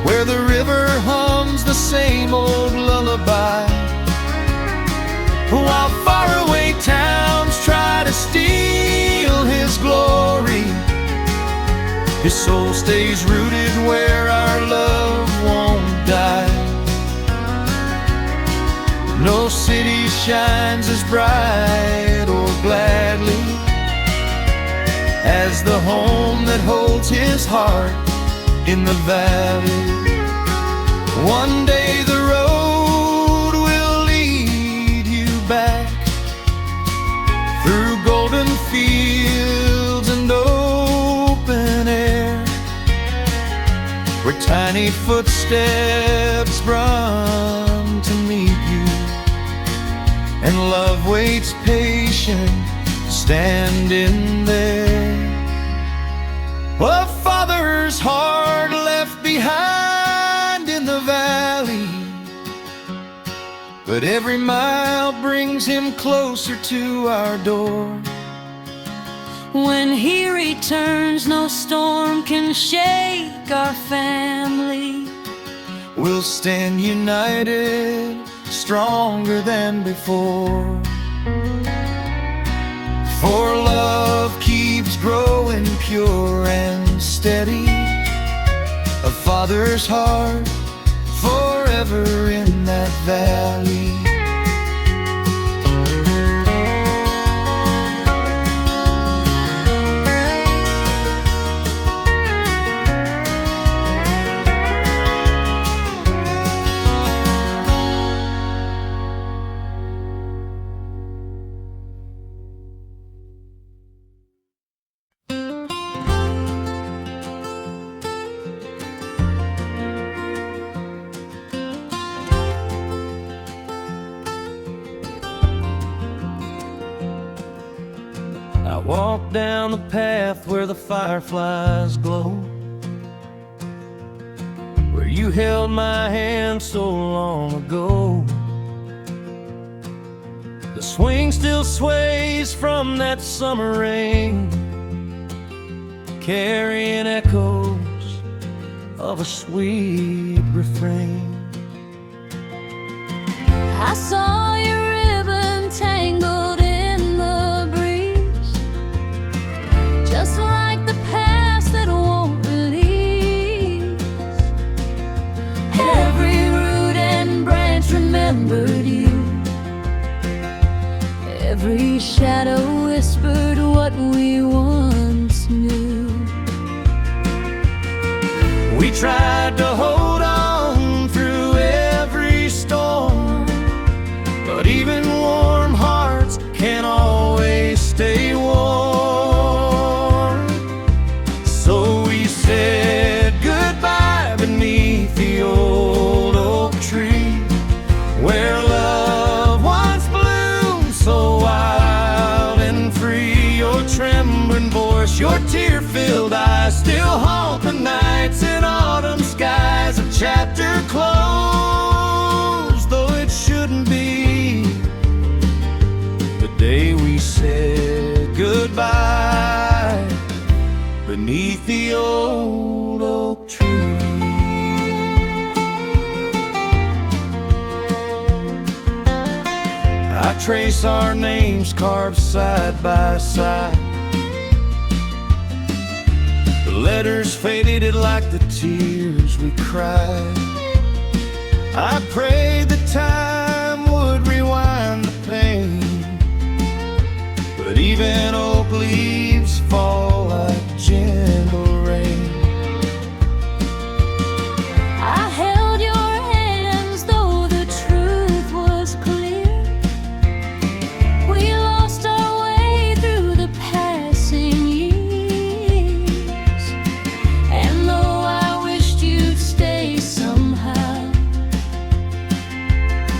where the river hums the same old lullaby. While faraway towns try to steal his glory, his soul stays rooted where our love won't die. No city shines as bright or gladly as the home that holds his heart in the valley. One day the road will lead you back through golden fields and open air, where tiny footsteps run to meet you, and love waits patient, standing there. A father's heart left behind in the valley, but every mile brings him closer to our door. When he returns, no storm can shake our family. We'll stand united, stronger than before. For love keeps growing pure and steady, a father's heart forever in that valley. I walk down the path where the fireflies glow, where you held my hand so long ago. The swing still sways from that summer rain, carrying echoes of a sweet refrain. I saw your ribbon tangled in the breeze, just like the past that won't release. Every root and branch remembered you, every shadow whispered what we once knew. We tried to hold on through every storm, but even warm hearts can't always stay warm. So we said goodbye beneath the old oak tree, where love once bloomed so wild and free. Your trembling voice, your tear-filled eyes still haunt the nights in autumn skies. A chapter closed, though it should beneath the old oak tree. I trace our names carved side by side. The letters faded like the tears we cried. I prayed that time would rewind the pain, but even oak leaves fall like gentle rain. I held your hands though the truth was clear. We lost our way through the passing years, and though I wished you'd stay somehow,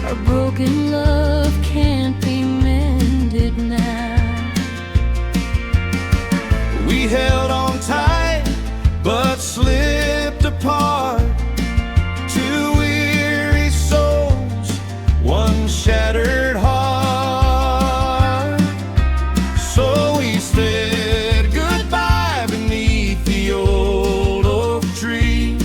our broken love can't be mended now. We held on tight, but slipped apart. Two weary souls, one shattered heart. So we said goodbye beneath the old oak tree,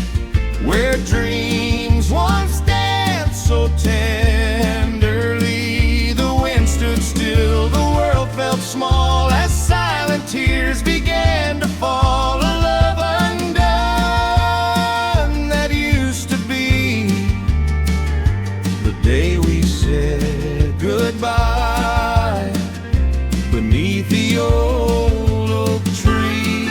where dreams once danced so tenderly. The wind stood still, the world felt small as silent tears began to fall. A love undone that used to be the day we said goodbye beneath the old oak tree.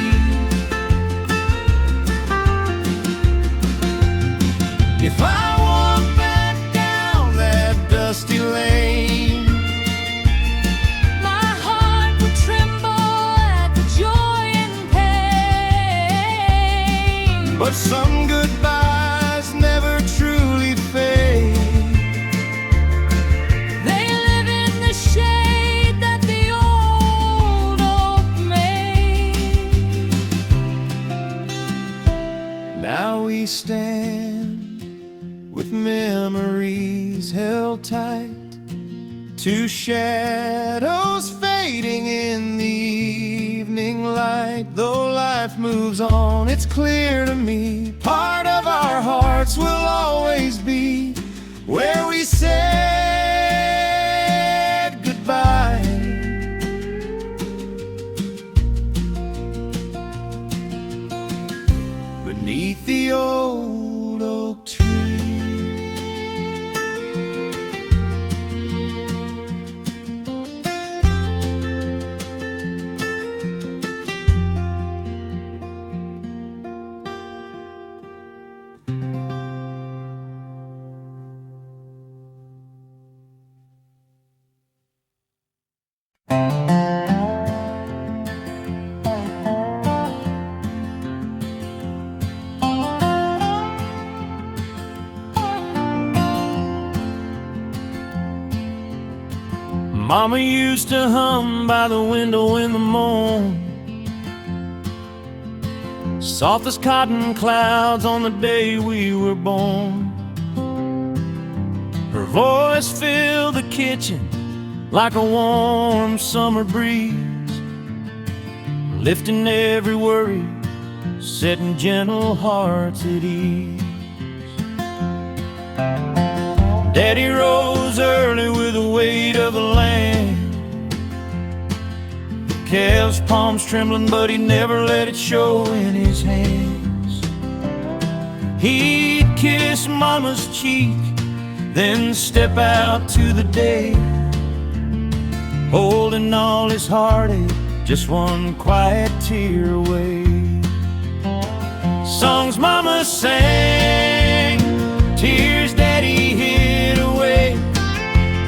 If I walk back down that dusty lane, My heart would tremble at the joy and pain. but some goodbyes never truly fade. They live in the shade that the old oak made. Now we stand with memories held tight, two shadows fading in the evening light. Though life moves on, it's clear to me, part of our hearts will always be where we said goodbye. Beneath the old oak tree. Mama used to hum by the window in the morn, soft as cotton clouds on the day we were born. Her voice filled the kitchen like a warm summer breeze, lifting every worry, setting gentle hearts at ease. Daddy rose early with the weight of the land, Cal's palms trembling, but he never let it show in his hands. He'd kiss Mama's cheek, then step out to the day, holding all his heartache, just one quiet tear away. Songs Mama sang, tears Daddy hid away,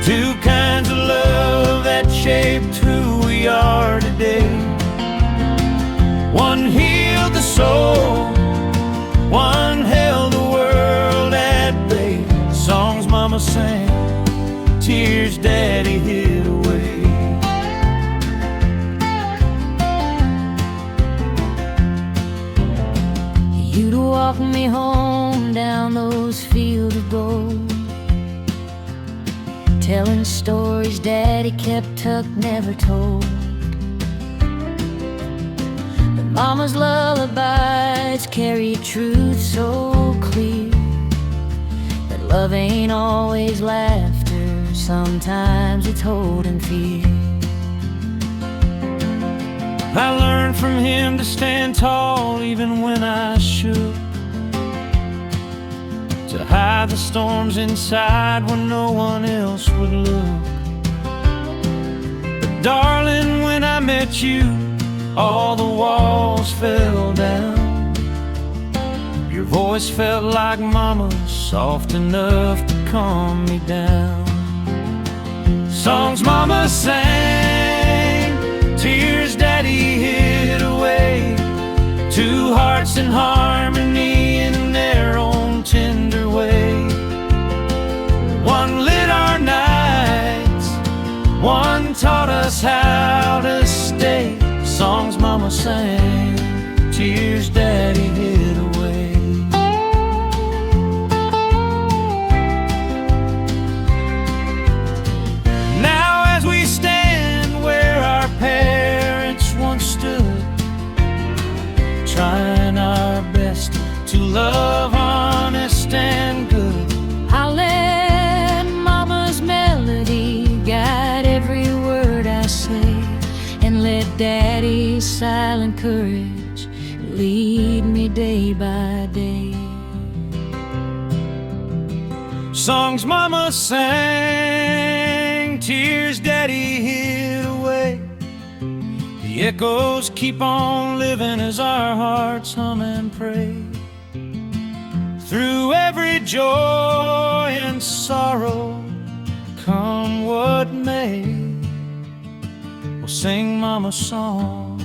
two kinds of love that shaped who we are today. One healed the soul, one held the world at bay. Songs Mama sang, tears Daddy hid away. You'd walk me home down those fields of gold, telling stories Daddy kept tucked, never told. The Mama's lullabies carry truth so clear, that love ain't always laughter, sometimes it's holding fear. I learned from him to stand tall even when I should, to hide the storms inside when no one else would look. But darling, when I met you, all the walls fell down. Your voice felt like Mama's, soft enough to calm me down. Songs Mama sang, tears Daddy hid away. Two hearts in harmony in their own tender way. One lit our nights, one taught us how to stay. Songs Mama sang, tears Daddy hid away. Now as we stand where our parents once stood, trying our best to love honest and good, I'll let Mama's melody guide every word I say, and let Daddy's silent courage lead me day by day. Songs Mama sang, tears Daddy hid away. The echoes keep on living as our hearts hum and pray. Through every joy and sorrow, come what may, we'll sing Mama songs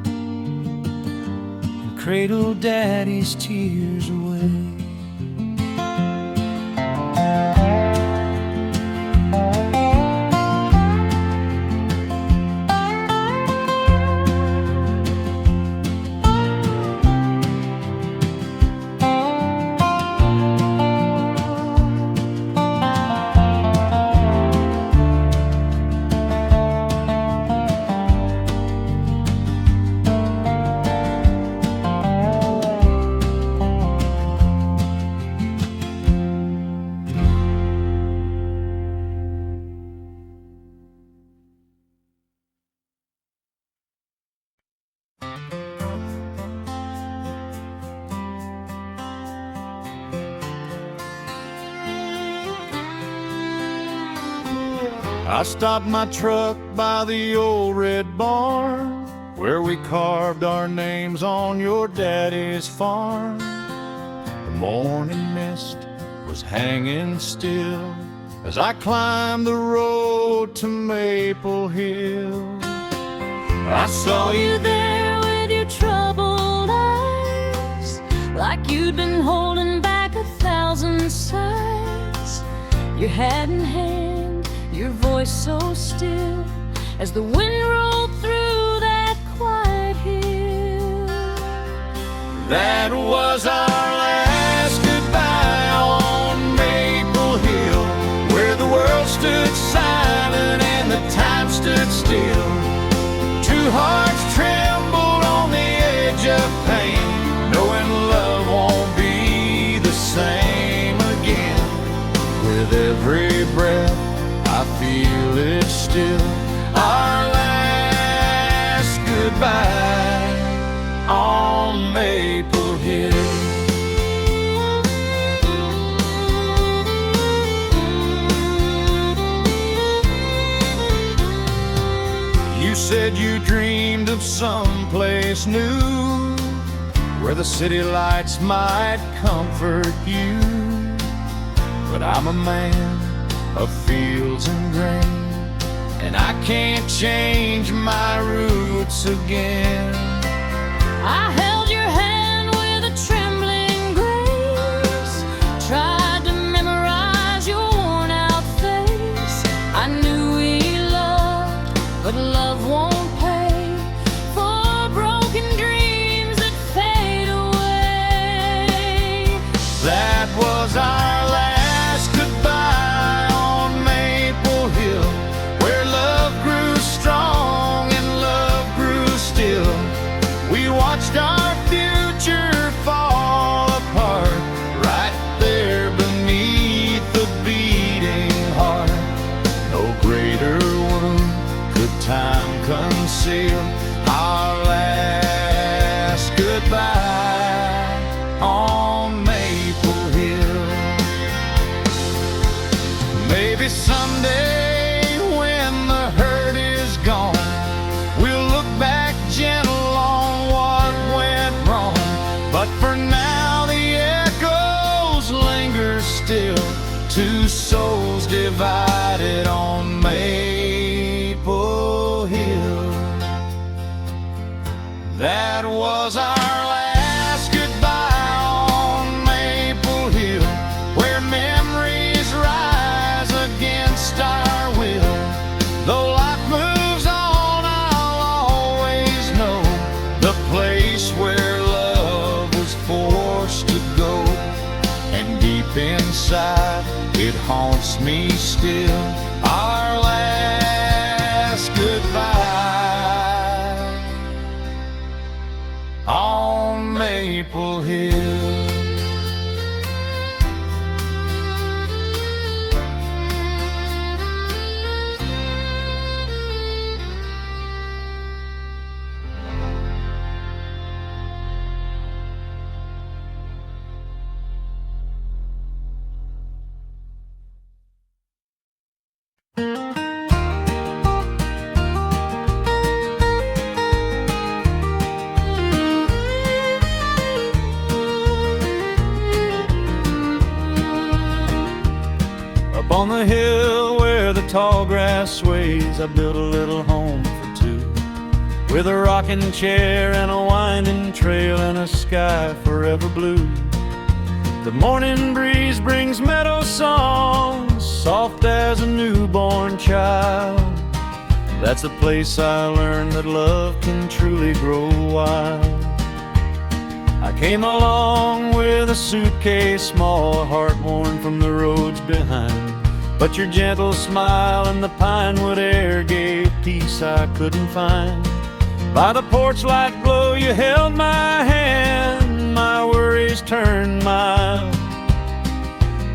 and cradle Daddy's tears away. I stopped my truck by the old red barn, where we carved our names on your daddy's farm. The morning mist was hanging still as I climbed the road to Maple Hill. I saw you there with your troubled eyes, like you'd been holding back 1,000 sighs. Your hat in hand, your voice so still, as the wind rolled through that quiet hill. That was our last goodbye on Maple Hill, where the world stood silent and the time stood still. Two hearts trembled on the edge of pain, knowing love won't be the same again. With every breath I feel it still, our last goodbye on Maple Hill. You said you dreamed of someplace new, where the city lights might comfort you. But I'm a man of fields and grain, and I can't change my roots again. I held your hand with a trembling grace, tried to memorize your worn-out face. I knew we loved, but love won't pay for broken dreams that fade away. That was our last goodbye on Maple Hill, where love grew strong and love grew still. divided on Maple Hill. That was our last goodbye on Maple Hill, where memories rise against our will. Though life moves on, I'll always know the place where love was forced to go. And deep inside, it haunts me still, our last goodbye on Maple Hill. Up on the hill where the tall grass sways, I built a little home for two, with a rocking chair and a winding trail and a sky forever blue. The morning breeze brings meadow songs, soft as a newborn child. That's the place I learned that love can truly grow wild. I came along with a suitcase small, heart worn from the roads behind, but your gentle smile and the pine wood air gave peace I couldn't find. By the porch light glow you held my hand, my worries turned mild,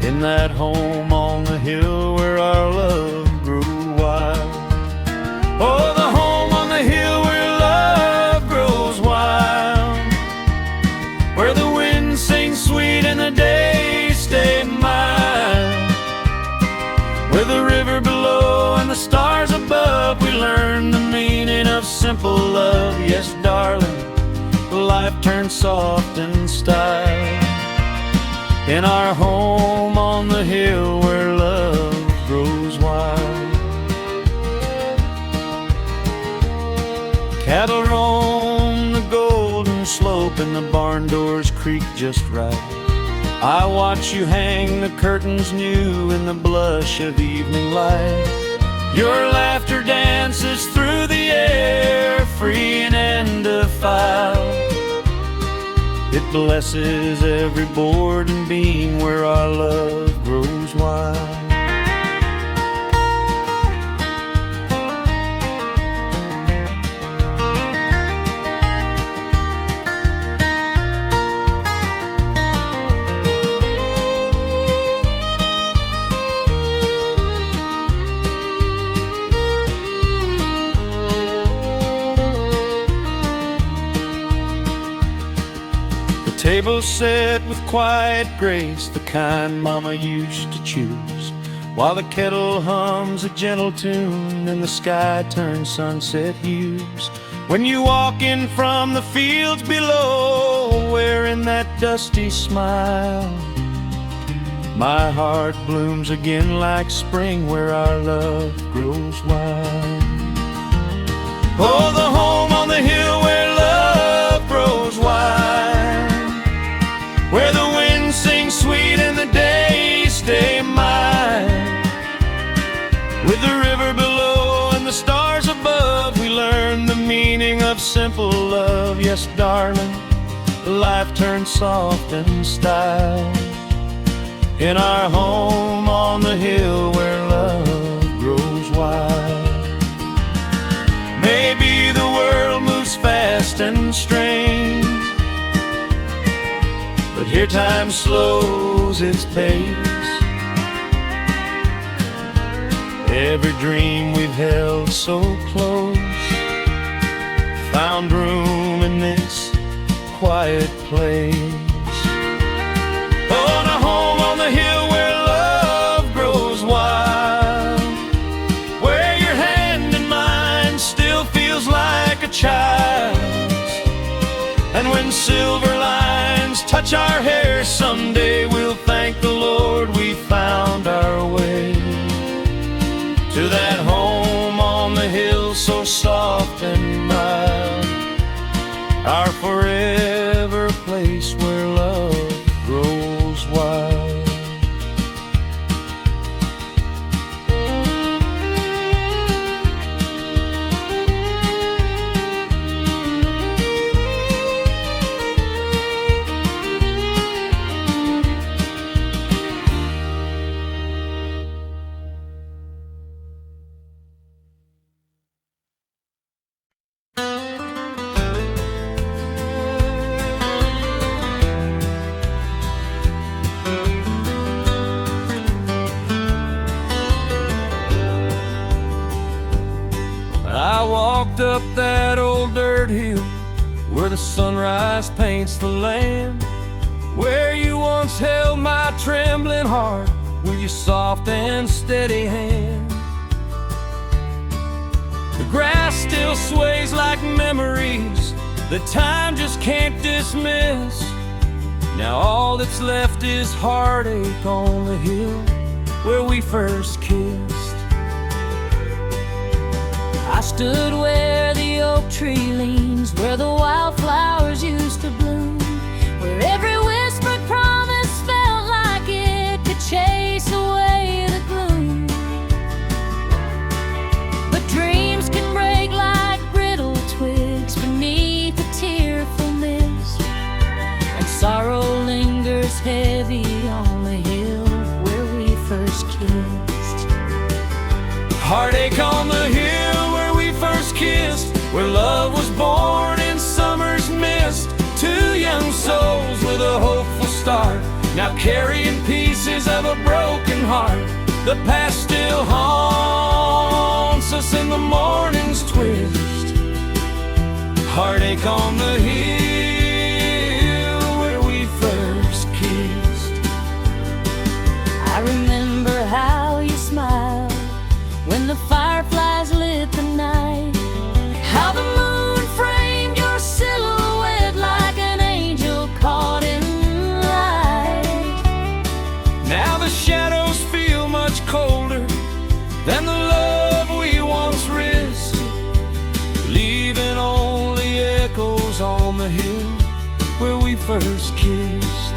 in that home on the hill where our love grew wild. Oh, the home on the hill where love grows wild, where the wind sings sweet and the days stay mild, where the river below and the stars above, we learn the meaning of simple love. Yes, darling, life turns soft in style, in our home on the hill where love grows wild. Cattle roam the golden slope and the barn doors creak just right. I watch you hang the curtains new in the blush of evening light. Your laughter dances through the air, free and undefiled. It blesses every board and beam where our love grows wild. Table set with quiet grace, the kind Mama used to choose, while the kettle hums a gentle tune and the sky turns sunset hues. When you walk in from the fields below, wearing that dusty smile, my heart blooms again like spring where our love grows wild. Oh, the home on the hill where love grows wild, where the wind sings sweet and the days stay mild, with the river below and the stars above, we learn the meaning of simple love. Yes, darling, life turns soft in style, in our home on the hill where love grows wild. Maybe the world moves fast and strange, but here time slows its pace. Every dream we've held so close found room in this quiet place. Oh, a home on the hill where love grows wild, where your hand in mine still feels like a child's, and when silver lines touch our hair, someday we'll thank the Lord we found our way. soft and mild, our forever place where love grows wild. I walked up that old dirt hill where the sunrise paints the land, where you once held my trembling heart with your soft and steady hand. The grass still sways like memories that time just can't dismiss. Now all that's left is heartache on the hill where we first kissed. I stood where the oak tree leans, where the wildflowers used to bloom, where every whispered promise felt like it could chase away the gloom. But dreams can break like brittle twigs beneath a tearful mist, and sorrow lingers heavy on the hill where we first kissed. Heartache on the hill where we first kissed, where love was born in summer's mist. Two young souls with a hopeful start, now carrying pieces of a broken heart. The past still haunts us in the morning's twist. Heartache on the hill where we first kissed. I remember how you smiled when the fireflies lit the night, how the moon framed your silhouette like an angel caught in light. Now the shadows feel much colder than the love we once risked, leaving only echoes on the hill where we first kissed.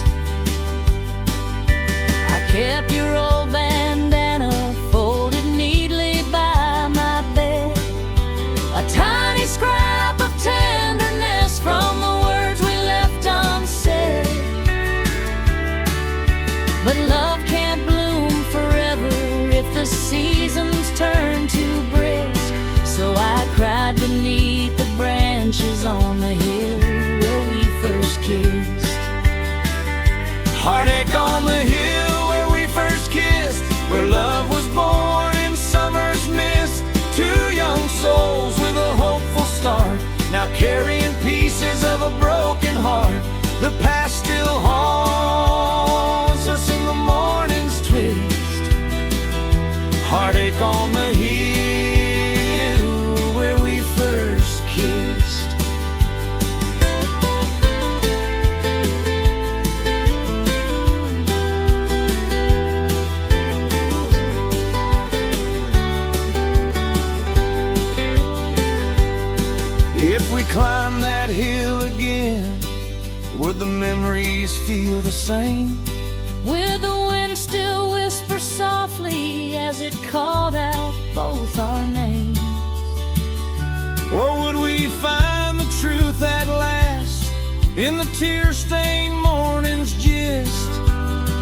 I kept your old bandana folded neatly by my bed, a tiny scrap of tenderness from the words we left unsaid. But love can't bloom forever if the seasons turn too brisk, so I cried beneath the branches on the hill where we first kissed. Heartache on the hill where we first kissed, where love was born in summer's mist. Two young souls with a hopeful start, now carrying pieces of a broken heart. The past still haunts us in the morning's twist. Heartache on the hill where we first kissed. If we climb that hill again, would the memories feel the same? Will the wind still whisper softly as it called out both our names? Or would we find the truth at last in the tear-stained morning's gist,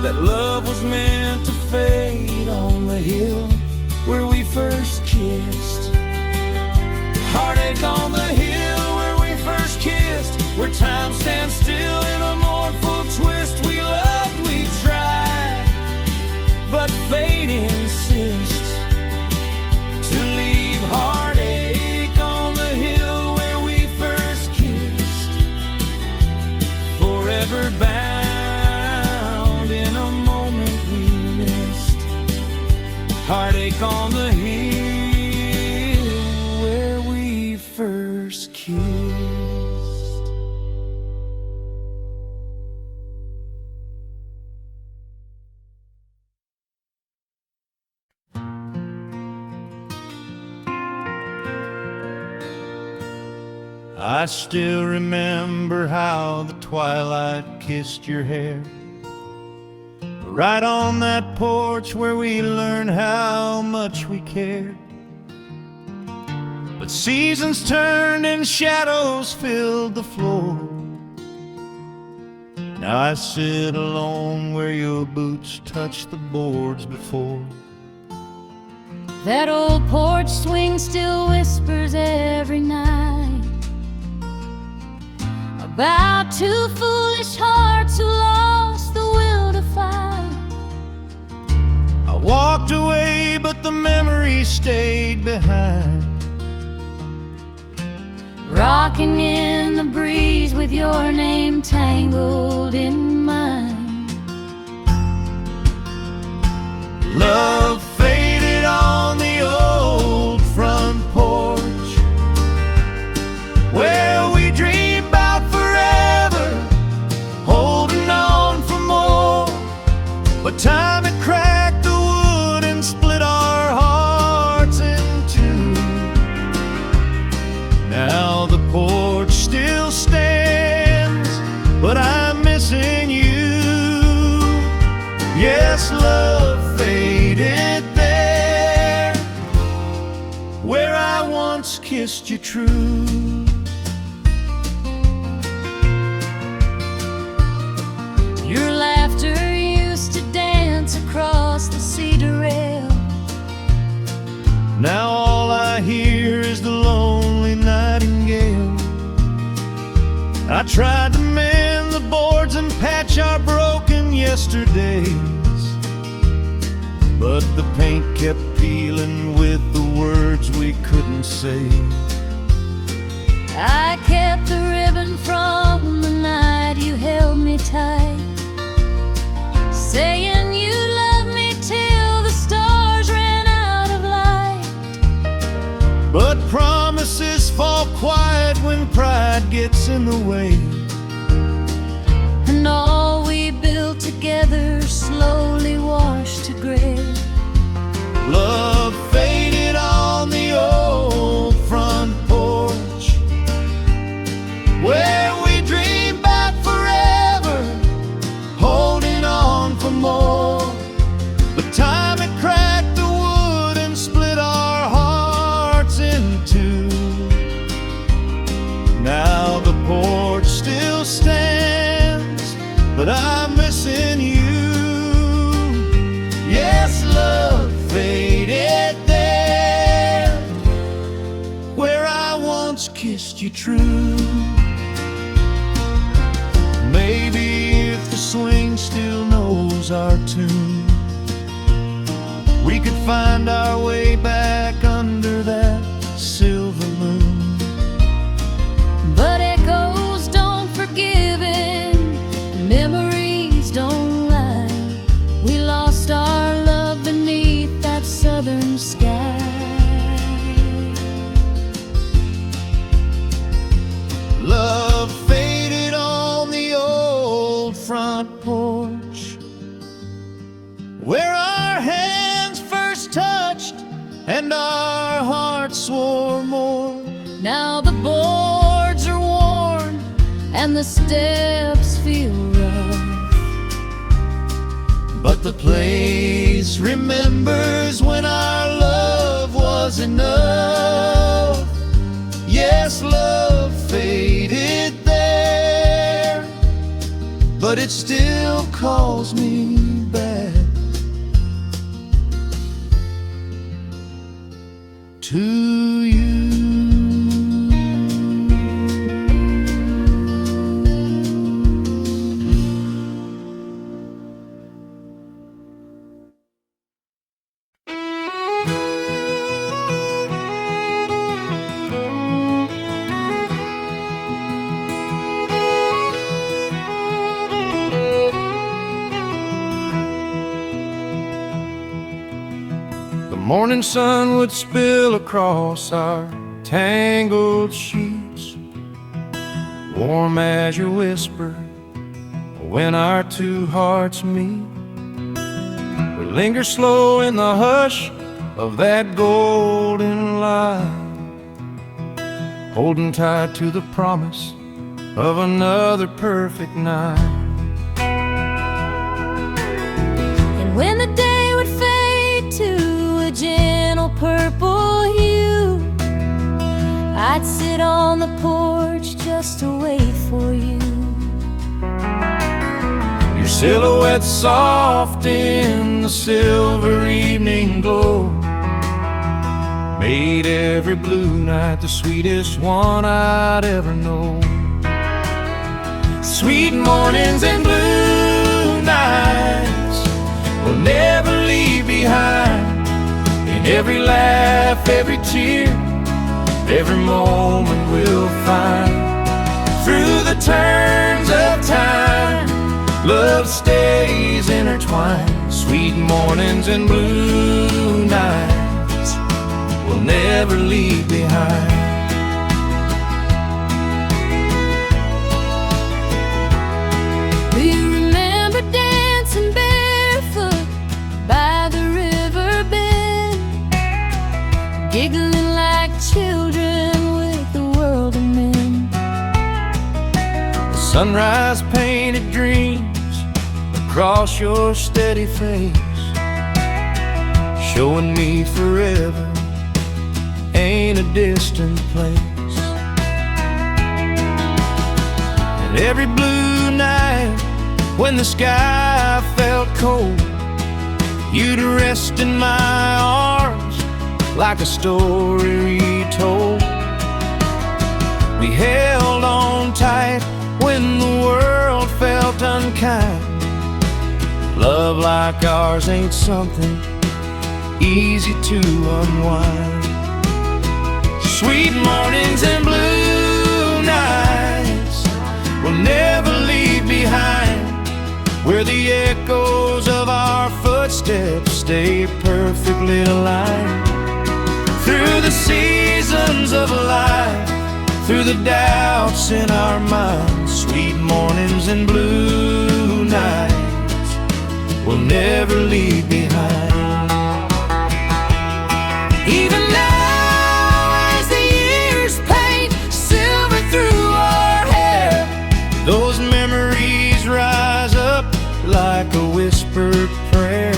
that love was meant to fade on the hill where we first kissed? Heartache on the hill where we first kissed, where time stands still in a mournful twist. We loved, we tried, but fate insists to leave heartache on the hill where we first kissed, forever bound in a moment we missed. Heartache on the hill where we first kissed. I still remember how the twilight kissed your hair, right on that porch where we learned how much we cared. But seasons turned and shadows filled the floor. Now I sit alone where your boots touched the boards before. That old porch swing still whispers every night about two foolish hearts who lost the will to fight. I walked away, but the memory stayed behind, rocking in the breeze with your name tangled in mine. Love faded on the old front porch, where we dreamed about forever, holding on for more. But time had cracked the wood and split our hearts in two. Now the porch still stands, but I'm missing you. Yes, love faded there, where I once kissed you true. Your laughter used to dance across the cedar rail. Now all I hear is the lonely nightingale. I tried to mend the boards and patch our broken yesterdays, but the paint kept peeling with the words we couldn't say. I kept the ribbon from the night you held me tight, saying you loved me till the stars ran out of light. But promises fall quiet when pride gets in the way, and all we built together slowly washed to gray. Love faded on the old front porch, where we dreamed about forever, holding on for more. But time had cracked the wood and split our hearts in two. Now the porch still stands, but I'm missing you. Yes, love faded there, where I once kissed you true. Maybe if the swing still knows our tune, we could find our way back under that silver moon. But echoes don't forgive and memories don't lie. We lost our love beneath that southern sky. Love faded on the old front porch, where our hands first touched and our hearts swore more. Now the boards are worn and the steps feel rough, but the place remembers when our love was enough. Yes, love faded there, but it still calls me back to you. The morning sun would spill across our tangled sheets, warm as your whisper when our two hearts meet. We linger slow in the hush of that golden light, holding tight to the promise of another perfect night. And when the day would fade to a gentle purple hue, I'd sit on the porch just to wait for you. Your silhouette soft in the silver evening glow made every blue night the sweetest one I'd ever know. Sweet mornings and blue nights we'll never leave behind. In every laugh, every tear, every moment we'll find. Through the turns of time, love stays intertwined. Sweet mornings and blue nights we'll never leave behind. Do you remember dancing barefoot by the river bend, giggling like children with the world of men? The sunrise painted dreams across your steady face, showing me forever ain't a distant place. And every blue night when the sky felt cold, you'd rest in my arms like a story retold. We held on tight when the world felt unkind. Love like ours ain't something easy to unwind. Sweet mornings and blue nights we'll never leave behind, where the echoes of our footsteps stay perfectly aligned. Through the seasons of life, through the doubts in our minds, sweet mornings and blue nights we'll never leave behind. Even now, as the years paint silver through our hair, those memories rise up like a whispered prayer.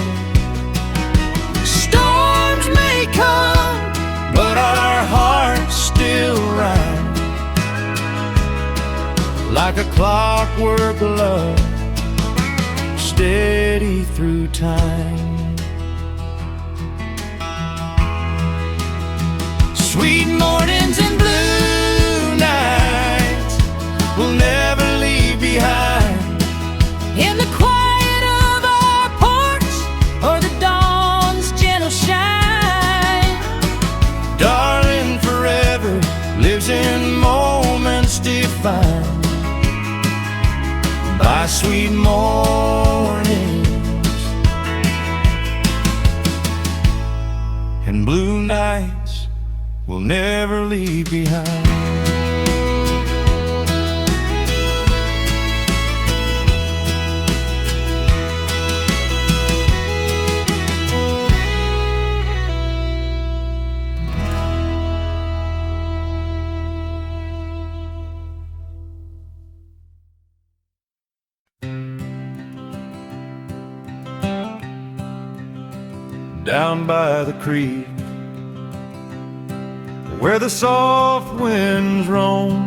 Storms may come, but our hearts still rhyme like a clockwork love, steady through time. Sweet mornings and blue nights we'll never leave behind. In the quiet of our porch or the dawn's gentle shine, darling, forever lives in moments defined by sweet mornings and blue nights we'll never leave behind. Down by the creek, where the soft winds roam,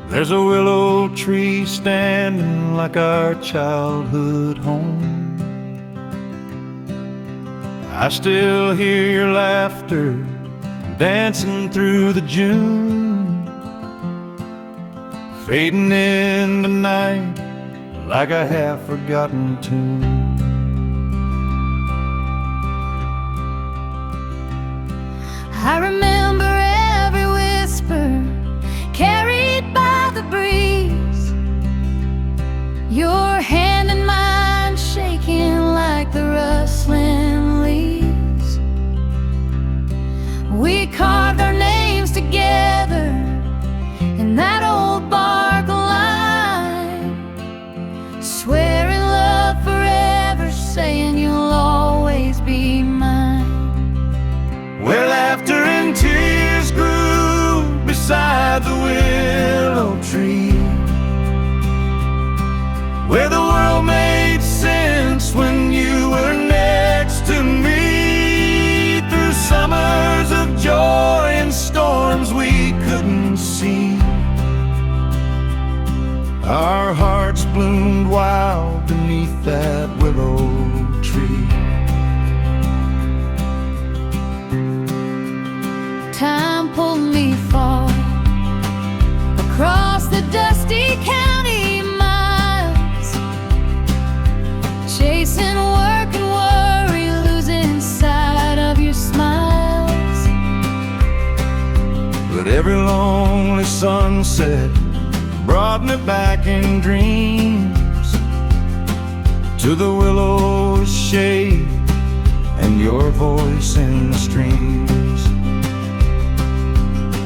there's a willow tree standing like our childhood home. I still hear your laughter dancing through the June, fading into night like a half-forgotten tune. I remember every whisper carried by the breeze, your hand in mine shaking like the rustling leaves. We carved our names together in that old bark line, swearing love forever, saying you'll always be mine. Where laughter and tears grew Our hearts bloomed wild beneath that willow tree. Time pulled me far across the dusty county miles, chasing work and worry, losing sight of your smiles. But every lonely sunset brought me back in dreams to the willow's shade and your voice in the streams.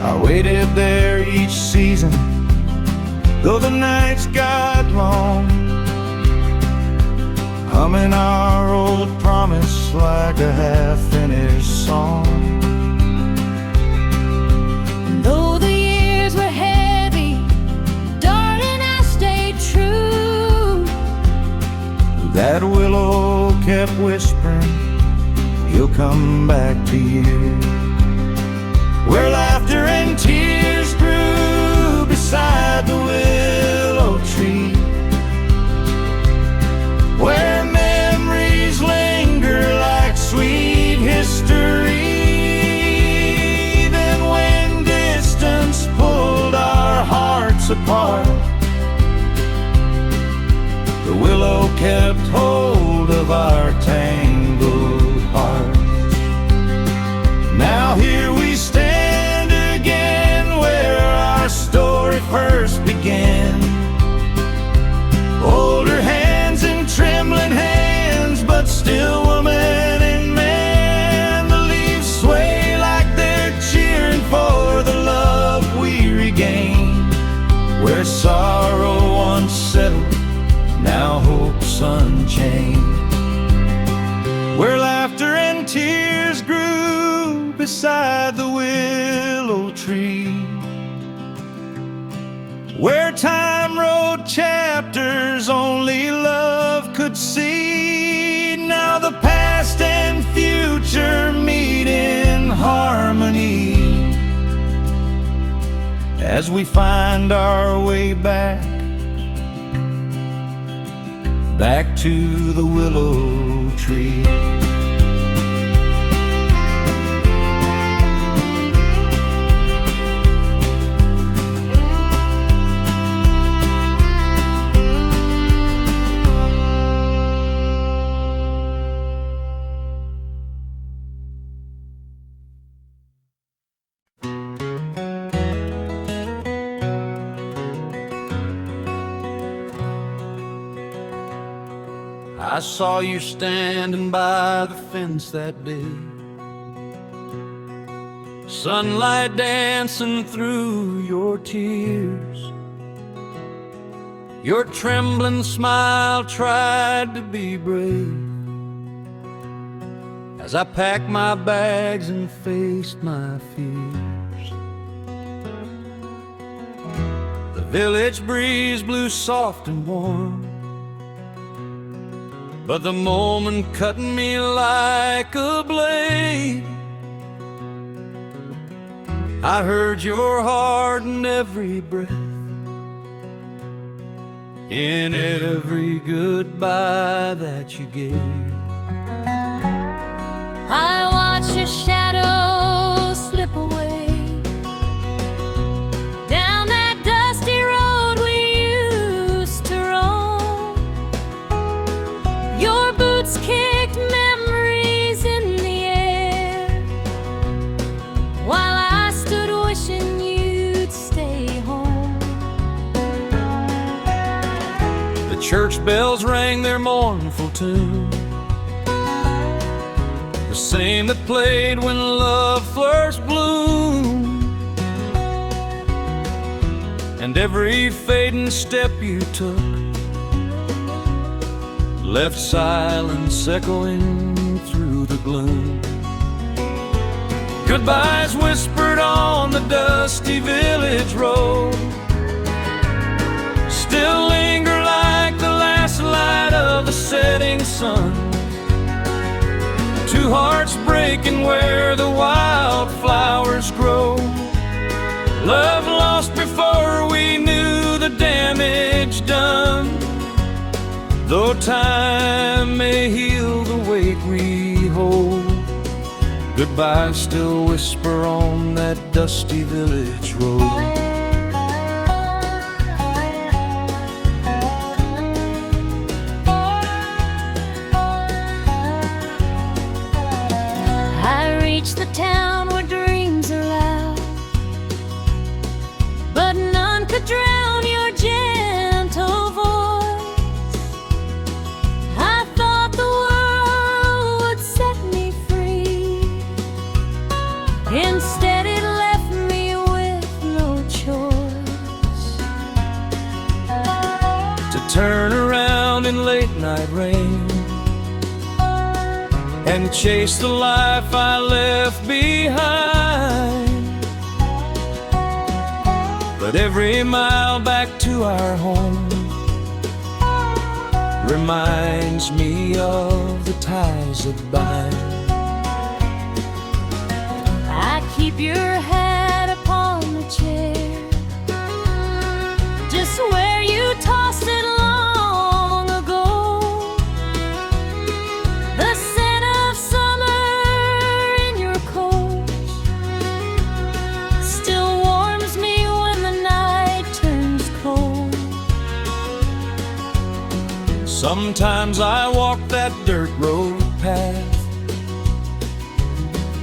I waited there each season, though the nights got long, humming our old promise like a half-finished song. And though the years were heavy, darling, I stayed true. That willow kept whispering, he'll come back to you. Where laughter and tears grew beside the willow tree, where memories linger like sweet history. Then when distance pulled our hearts apart, the willow kept hold of our tangled hearts. Now here we stand again where our story first began. Older hands and trembling hands, but still woman and man. The leaves sway like they're cheering for the love we regained. Where sorrow once settled, now hope's unchained. Where laughter and tears grew beside the willow tree, where time wrote chapters only love could see. Now the past and future meet in harmony as we find our way back to the willow tree. I saw you standing by the fence that day, sunlight dancing through your tears. Your trembling smile tried to be brave as I packed my bags and faced my fears. The village breeze blew soft and warm, but the moment cut me like a blade. I heard your heart in every breath, in every goodbye that you gave. I watched your shadow slip away down that dusty road we used to roam. Your boots kicked memories in the air, while I stood wishing you'd stay home. The church bells rang their mournful tune, the same that played when love first bloomed. And every fading step you took left silence echoing through the gloom. Goodbyes whispered on the dusty village road still linger like the last light of the setting sun. Two hearts breaking where the wildflowers grow. Love lost before we knew the damage damage done. Though time may heal the weight we hold, goodbye still whisper on that dusty village road. I reached the town where dreams are loud, but none could drown your gentle voice. I thought the world would set me free. Instead it left me with no choice. To turn around in late night rain and chase the life I left behind. But every mile back to our home reminds me of the ties that bind. I keep your hat upon the chair, just where you tossed it long ago. The scent of summer in your coat still warms me when the night turns cold. Sometimes I walk that dirt road path,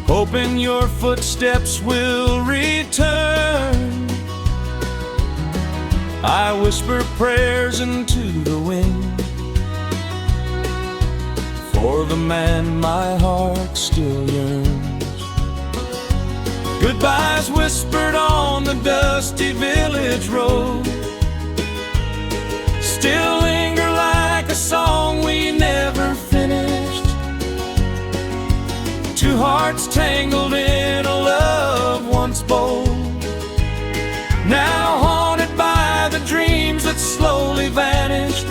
hoping your footsteps will return. I whisper prayers into the wind for the man my heart still yearns. Goodbyes whispered on the dusty village road still linger like a song we never finished. Two hearts tangled in a love once bold, now haunted by the dreams that slowly vanished.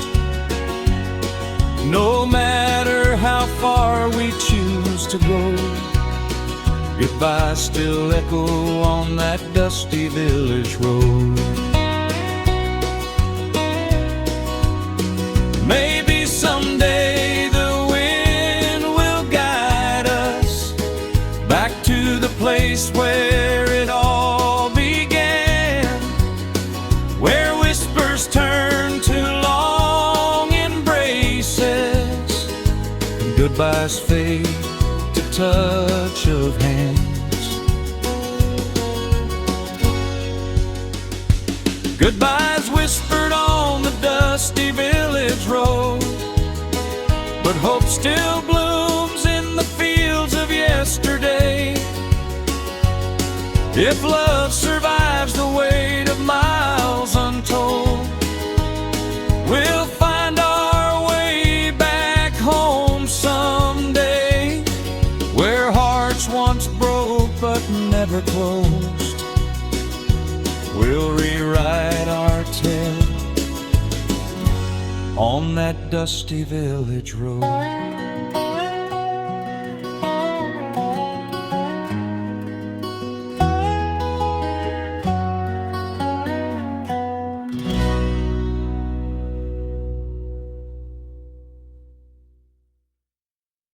No matter how far we choose to go, goodbye still echo on that dusty village road. Maybe someday the wind will guide us back to the place where it all began, where whispers turn to long embraces, and goodbyes fade to touch of hands. Goodbyes whispered on the dusty village road, but hope still blooms in the fields of yesterday. If love survives the weight of miles untold, we'll find our way back home someday, where hearts once broke but never closed. We'll rewrite our tale on that dusty village road.